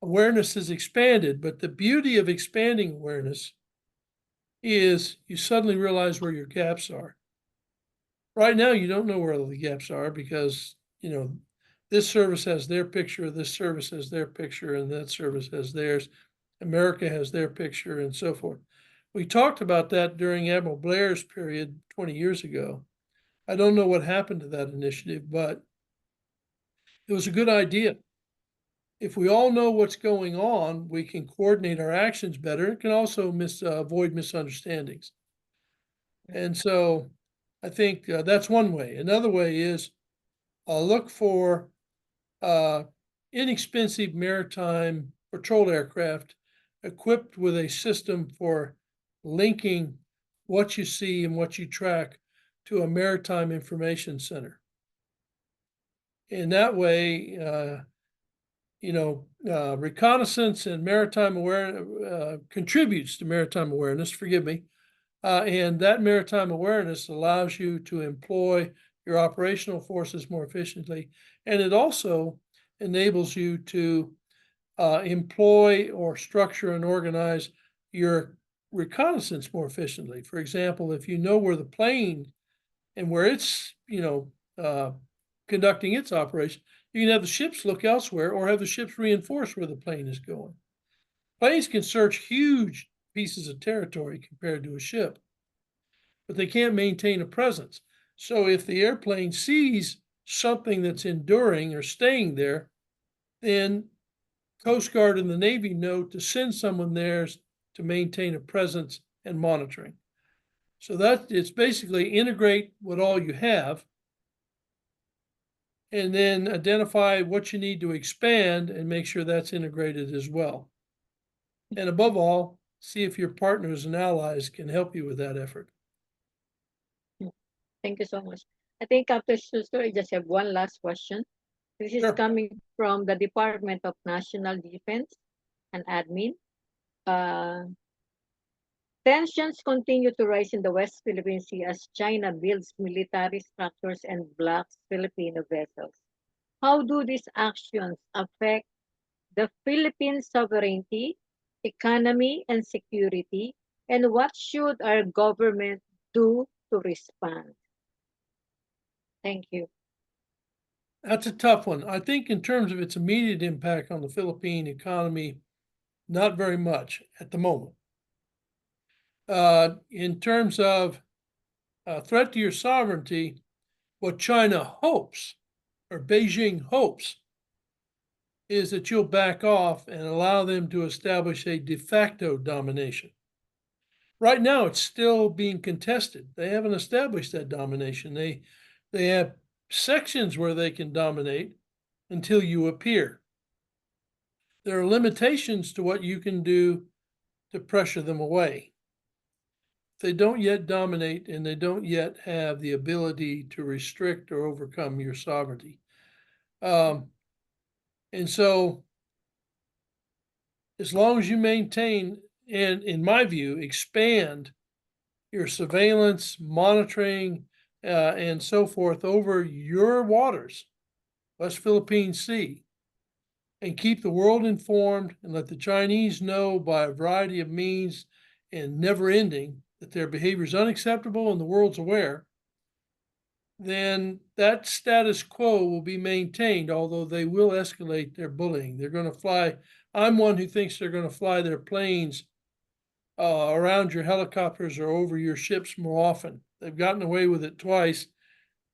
awareness is expanded. But the beauty of expanding awareness is you suddenly realize where your gaps are. Right now, you don't know where the gaps are because, this service has their picture, this service has their picture, and that service has theirs. America has their picture, and so forth. We talked about that during Admiral Blair's period 20 years ago. I don't know what happened to that initiative, but it was a good idea. If we all know what's going on, we can coordinate our actions better. It can also avoid misunderstandings. And so I think that's one way. Another way is look for inexpensive maritime patrol aircraft equipped with a system for linking what you see and what you track to a maritime information center. In that way, reconnaissance and maritime awareness contributes to maritime awareness, forgive me. And that maritime awareness allows you to employ your operational forces more efficiently. And it also enables you to employ or structure and organize your reconnaissance more efficiently. For example, if you know where the plane and where it's, conducting its operation, you can have the ships look elsewhere or have the ships reinforce where the plane is going. Planes can search huge pieces of territory compared to a ship, but they can't maintain a presence. So if the airplane sees something that's enduring or staying there, then Coast Guard and the Navy know to send someone there to maintain a presence and monitoring. So that it's basically integrate what all you have and then identify what you need to expand and make sure that's integrated as well. And above all, see if your partners and allies can help you with that effort. Thank you so much. I think Captain Schuster, I just have one last question. This is Sure. coming from the Department of National Defense and Admin. Tensions continue to rise in the West Philippine Sea as China builds military structures and blocks Filipino vessels. How do these actions affect the Philippine sovereignty, economy, and security? And what should our government do to respond? Thank you. That's a tough one. I think in terms of its immediate impact on the Philippine economy, not very much at the moment. In terms of a threat to your sovereignty, what China hopes, or Beijing hopes, is that you'll back off and allow them to establish a de facto domination. Right now, it's still being contested. They haven't established that domination. They have sections where they can dominate until you appear. There are limitations to what you can do to pressure them away. They don't yet dominate, and they don't yet have the ability to restrict or overcome your sovereignty. And so, as long as you maintain, and in my view, expand your surveillance, monitoring, and so forth over your waters, West Philippine Sea, and keep the world informed and let the Chinese know by a variety of means and never ending that their behavior is unacceptable and the world's aware, then that status quo will be maintained, although they will escalate their bullying. They're going to fly. I'm one who thinks they're going to fly their planes around your helicopters or over your ships more often. They've gotten away with it twice,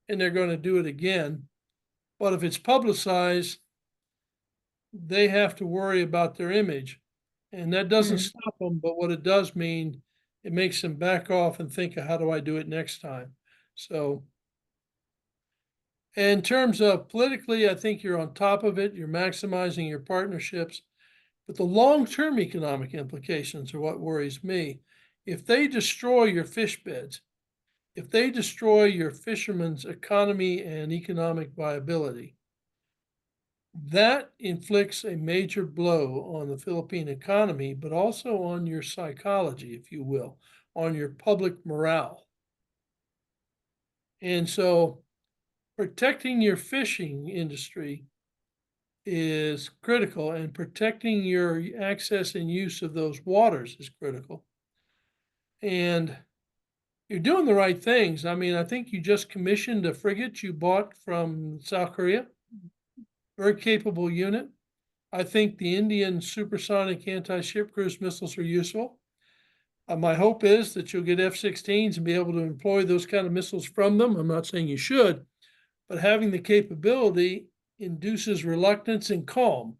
and they're going to do it again. But if it's publicized, they have to worry about their image. And that doesn't stop them, but what it does mean, it makes them back off and think, how do I do it next time? So in terms of politically, I think you're on top of it. You're maximizing your partnerships. But the long-term economic implications are what worries me. If they destroy your fish beds, if they destroy your fishermen's economy and economic viability, that inflicts a major blow on the Philippine economy, but also on your psychology, if you will, on your public morale. And so protecting your fishing industry is critical, and protecting your access and use of those waters is critical. And you're doing the right things. I mean, I think you just commissioned a frigate you bought from South Korea, very capable unit. I think the Indian supersonic anti-ship cruise missiles are useful. My hope is that you'll get F-16s and be able to employ those kind of missiles from them. I'm not saying you should, but having the capability induces reluctance and calm.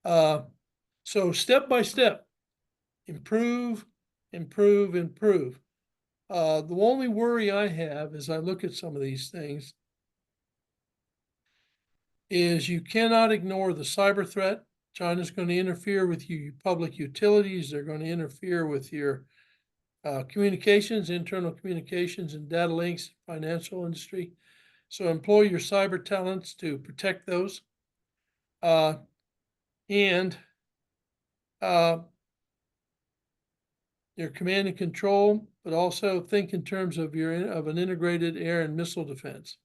So step by step, improve, improve, improve. The only worry I have as I look at some of these things is you cannot ignore the cyber threat. China's going to interfere with your public utilities. They're going to interfere with your communications, internal communications, and data links, financial industry. So employ your cyber talents to protect those. And your command and control, but also think in terms of an integrated air and missile defense.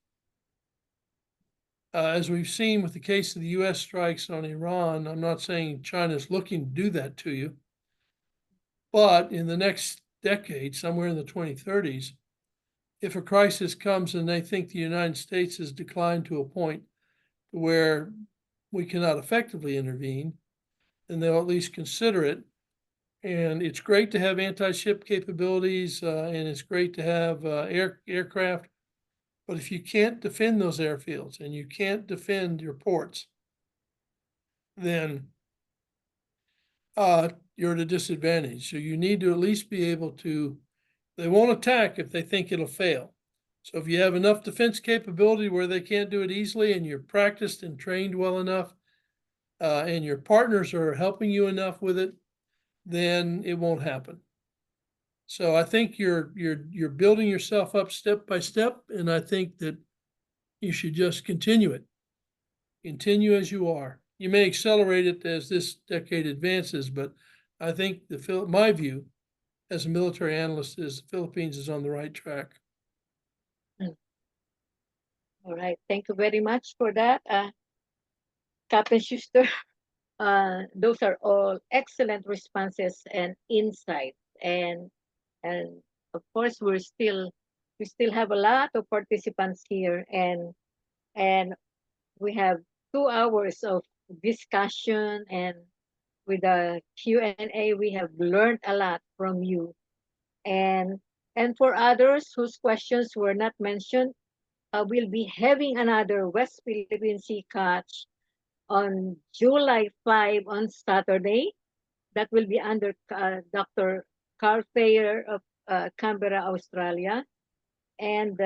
As we've seen with the case of the U.S. strikes on Iran, I'm not saying China's looking to do that to you, but in the next decade, somewhere in the 2030s, if a crisis comes and they think the United States has declined to a point where we cannot effectively intervene, then they'll at least consider it. And it's great to have anti-ship capabilities, and it's great to have aircraft. But if you can't defend those airfields and you can't defend your ports, then you're at a disadvantage. So you need to at least be able to, they won't attack if they think it'll fail. So if you have enough defense capability where they can't do it easily, and you're practiced and trained well enough, and your partners are helping you enough with it, then it won't happen. So I think you're building yourself up step by step, and I think that you should just continue it. Continue as you are. You may accelerate it as this decade advances, but I think my view as a military analyst is the Philippines is on the right track. All right. Thank you very much for that, Captain Schuster. Those are all excellent responses and insights. And of course, we still have a lot of participants here, and we have 2 hours of discussion, and with the Q&A, we have learned a lot from you. And for others whose questions were not mentioned, we'll be having another West Philippine Sea catch on July 5 on Saturday. That will be under Dr. Carl Thayer of Canberra, Australia. And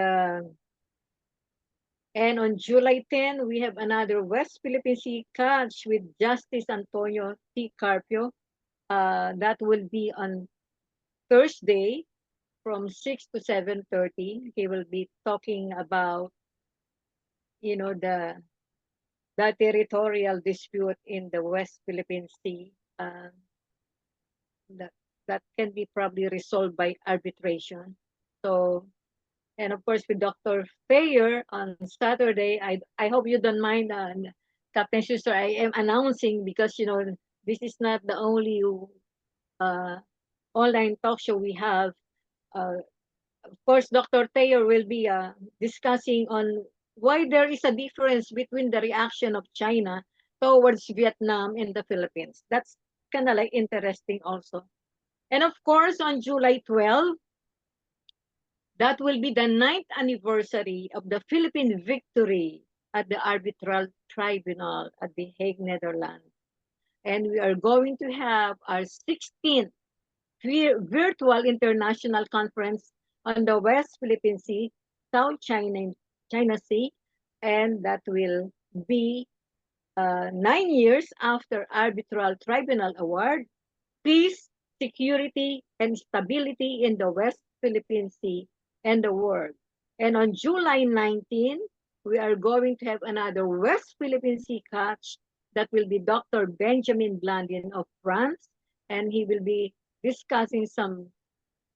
on July 10, we have another West Philippine Sea catch with Justice Antonio T. Carpio. That will be on Thursday from 6 to 7:30. He will be talking about, the territorial dispute in the West Philippine Sea. That that can be probably resolved by arbitration. So, and of course with Dr. Thayer on Saturday, I hope you don't mind, Captain Schuster. I am announcing because this is not the only uh, online talk show we have. Of course, Dr. Thayer will be discussing on why there is a difference between the reaction of China towards Vietnam and the Philippines. That's kind of like interesting also. And of course, on July 12, that will be the 9th anniversary of the Philippine victory at the arbitral tribunal at The Hague, Netherlands. And we are going to have our 16th virtual international conference on the West Philippine Sea, South China Sea, and that will be 9 years after arbitral tribunal award, peace, security, and stability in the West Philippine Sea and the world. And on July 19, we are going to have another West Philippine Sea catch that will be Dr. Benjamin Blandin of France, and he will be discussing some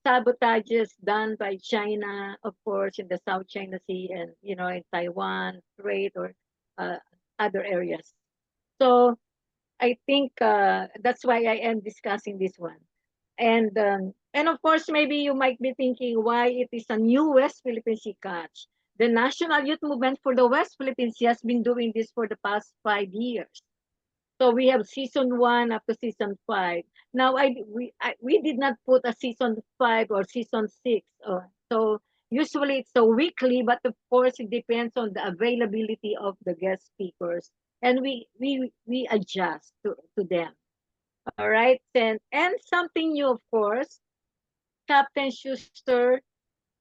sabotages done by China, of course, in the South China Sea and, in Taiwan, Strait, or uh, other areas. So I think that's why I am discussing this one. And of course, maybe you might be thinking why it is a new West Philippine Sea catch. The National Youth Movement for the West Philippine Sea has been doing this for the past 5 years. So we have season 1 up to season 5. Now we did not put a season 5 or season 6. So usually it's a weekly, but of course it depends on the availability of the guest speakers, and we adjust to them. All right, and something new, of course, Captain Schuster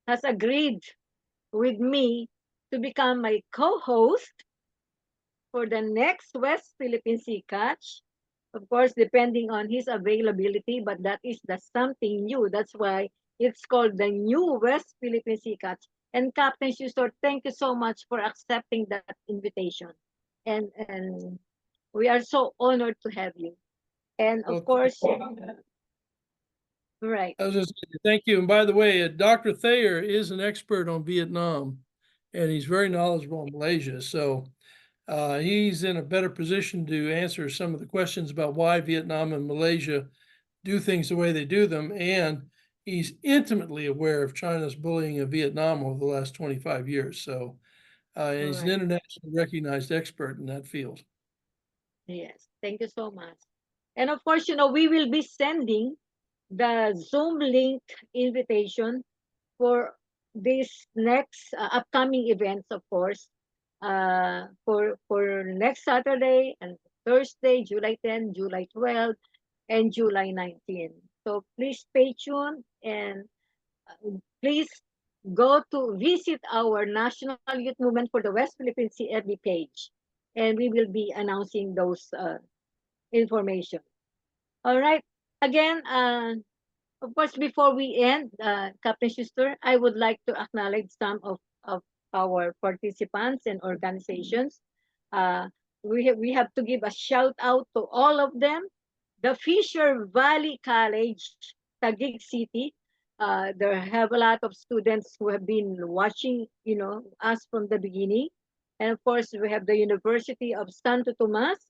has agreed with me to become my co-host for the next West Philippine Sea catch. Of course, depending on his availability, but that is the something new. That's why it's called the new West Philippine Sea catch. And Captain Schuster, thank you so much for accepting that invitation. And we are so honored to have you. And of Well, course, right. I was just thank you. And by the way, Dr. Thayer is an expert on Vietnam, and he's very knowledgeable in Malaysia. So he's in a better position to answer some of the questions about why Vietnam and Malaysia do things the way they do them. And he's intimately aware of China's bullying of Vietnam over the last 25 years. So and he's an Right. internationally recognized expert in that field. Yes. Thank you so much. And of course, we will be sending the Zoom link invitation for this next upcoming events, of course, for next Saturday and Thursday, July 10, July 12, and July 19. So please stay tuned, and please go to visit our National Youth Movement for the West Philippine Sea FB page, and we will be announcing those information. All right. Again, of course, before we end, Captain Schuster, I would like to acknowledge some of our participants and organizations. Uh, we have to give a shout out to all of them. The Fisher Valley College, Taguig City. There have a lot of students who have been watching, us from the beginning. And of course, we have the University of Santo Tomas.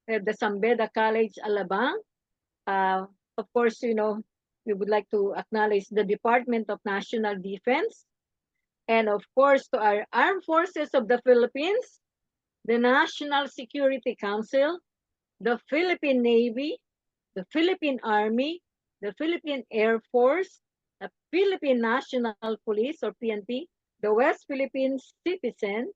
We have the Sambeda College, Alabang. Of course, we would like to acknowledge the Department of National Defense, and of course to our Armed Forces of the Philippines, the National Security Council, the Philippine Navy, the Philippine Army, the Philippine Air Force, the Philippine National Police or PNP, the West Philippine Citizen,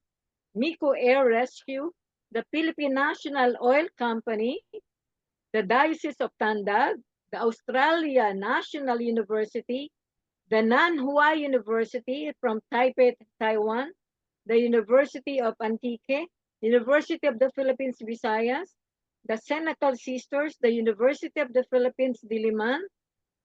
Miko Air Rescue, the Philippine National Oil Company, the Diocese of Tandag, the Australia National University, the Nanhua University from Taipei, Taiwan, the University of Antique, University of the Philippines, Visayas, the Senecal Sisters, the University of the Philippines, Diliman,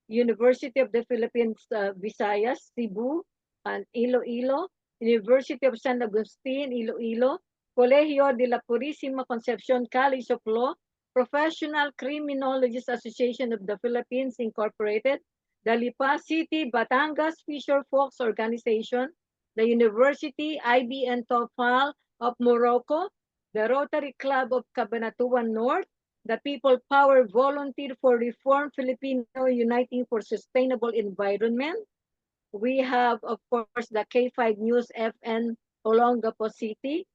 University of the Philippines, Visayas, Cebu, and Iloilo, University of San Agustin, Iloilo, Colegio de la Purísima Concepcion College of Law, Professional Criminologists Association of the Philippines, Incorporated, the Lipa City Batangas Fisher Folks Organization, the University IBN Tofal of Morocco, the Rotary Club of Cabanatuan North, the People Power Volunteer for Reform Filipino Uniting for Sustainable Environment. We have, of course, the K5 News FN Olongapo City,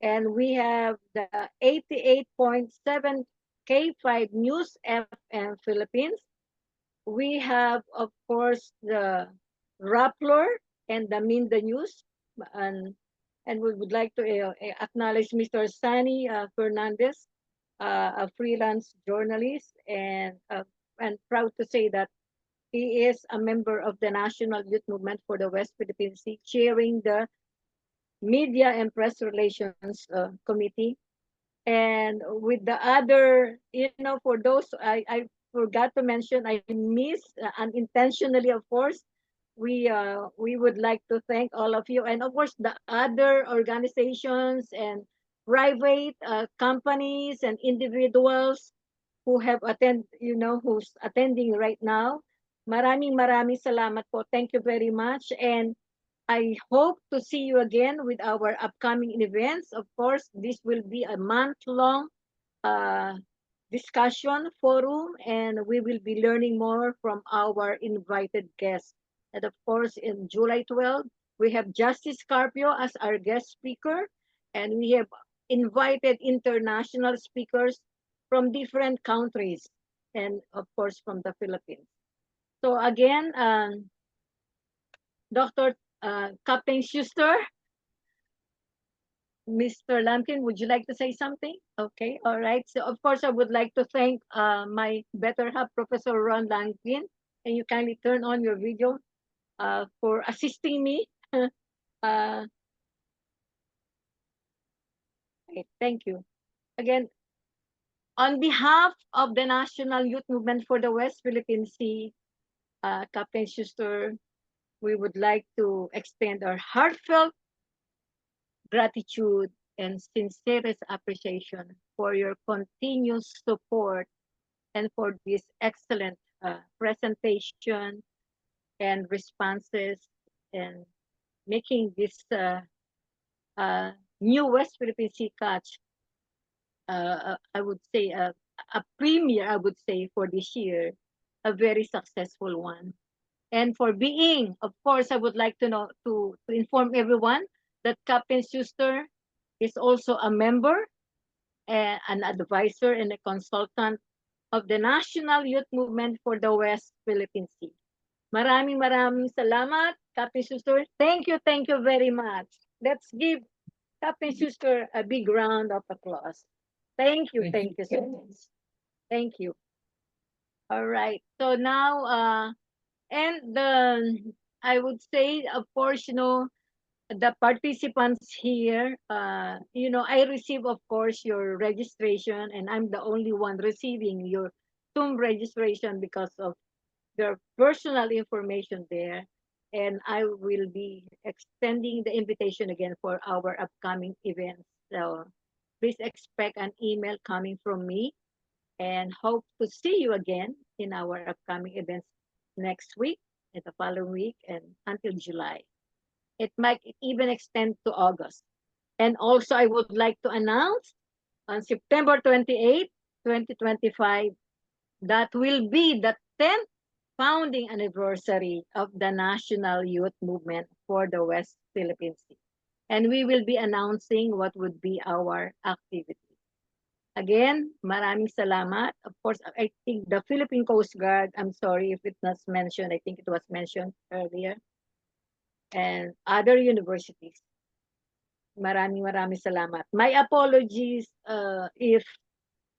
and we have the 88.7 K5 News FM Philippines. We have, of course, the Rappler and the Minda News, and we would like to acknowledge Mr. Sani Fernandez, a freelance journalist, and proud to say that he is a member of the National Youth Movement for the West Philippine Sea, chairing the Media and Press Relations Committee. And with the other, for those I forgot to mention, I missed unintentionally, of course. We would like to thank all of you, and of course the other organizations and private companies and individuals who have who's attending right now. Maraming salamat po. Thank you very much. And I hope to see you again with our upcoming events. Of course, this will be a month-long discussion forum, and we will be learning more from our invited guests. And of course, in July 12th, we have Justice Carpio as our guest speaker, and we have invited international speakers from different countries, and of course, from the Philippines. So again, Dr. Captain Schuster, Mr. Lampkin, would you like to say something? Okay, all right. So of course, I would like to thank my better half, Professor Ron Lampkin, and you kindly turn on your video for assisting me. uh, okay, thank you. Again, on behalf of the National Youth Movement for the West Philippine Sea, Captain Schuster, we would like to extend our heartfelt gratitude and sincerest appreciation for your continuous support and for this excellent presentation and responses, and making this new West Philippine Sea Catch, I would say, a premiere, I would say, for this year, a very successful one. And for being, of course, I would like to inform everyone that Captain Schuster is also a member, an advisor, and a consultant of the National Youth Movement for the West Philippine Sea. Maraming salamat, Captain Schuster. Thank you very much. Let's give Captain Schuster a big round of applause. Thank you so much. Thank you. All right. So now, and I would say, of course, the participants here, I receive, of course, your registration, and I'm the only one receiving your Zoom registration because of their personal information there. And I will be extending the invitation again for our upcoming events. So please expect an email coming from me, and hope to see you again in our upcoming events next week and the following week and until July. It might even extend to August. And also, I would like to announce on September 28, 2025, that will be the 10th founding anniversary of the National Youth Movement for the West Philippine Sea. And we will be announcing what would be our activities. Again, maraming salamat. Of course, I think the Philippine Coast Guard, I'm sorry if it was mentioned, I think it was mentioned earlier, and other universities. Maraming salamat. My apologies if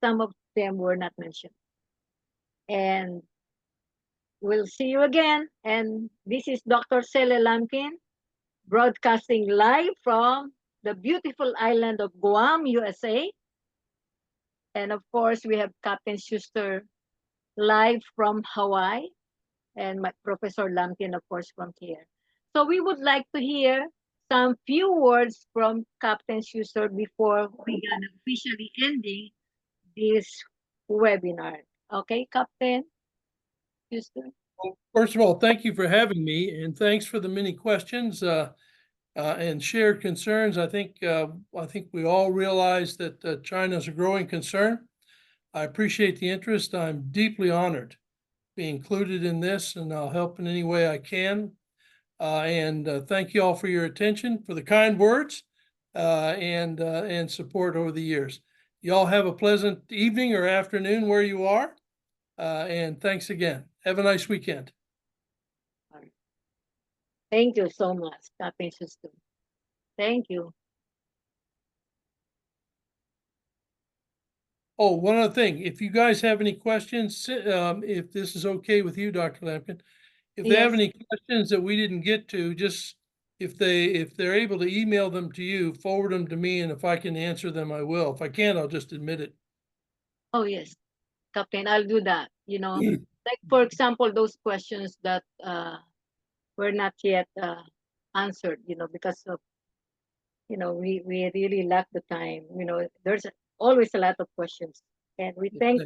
some of them were not mentioned. And we'll see you again. And this is Dr. Cele Lamkin, broadcasting live from the beautiful island of Guam, USA. And of course, we have Captain Schuster live from Hawaii, and my Professor Lamkin, of course, from here. So we would like to hear some few words from Captain Schuster before we gonna officially ending this webinar. Okay, Captain Schuster? Well, first of all, thank you for having me, and thanks for the many questions and shared concerns. I think we all realize that China is a growing concern. I appreciate the interest. I'm deeply honored to be included in this, and I'll help in any way I can. And thank you all for your attention, for the kind words, and support over the years. You all have a pleasant evening or afternoon where you are, and thanks again. Have a nice weekend. Thank you so much, Captain Schuster. Thank you. Oh, one other thing, if you guys have any questions, if this is okay with you, Dr. Lampkin, if they have Yes. any questions that we didn't get to, just if they're able to email them to you, forward them to me, and if I can answer them, I will. If I can't, I'll just admit it. Oh, yes, Captain, I'll do that. You know, like for example, those questions that were not yet answered, you know, because of, you know, we really lack the time. You know, there's always a lot of questions. And we thank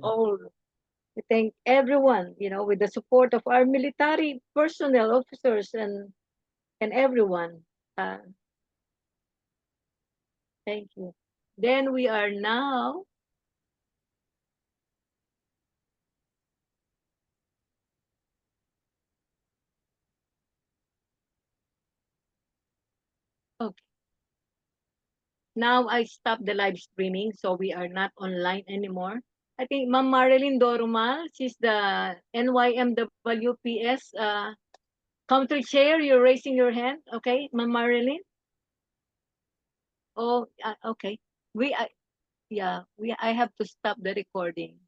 everyone, you know, with the support of our military personnel officers and everyone. Thank you. Then we are now okay. Now I stopped the live streaming, so we are not online anymore. I think Ma'am Marilyn Dorumal, she's the NYMWPS country chair. You're raising your hand, okay, Ma'am Marilyn? Oh, okay. Yeah, I have to stop the recording.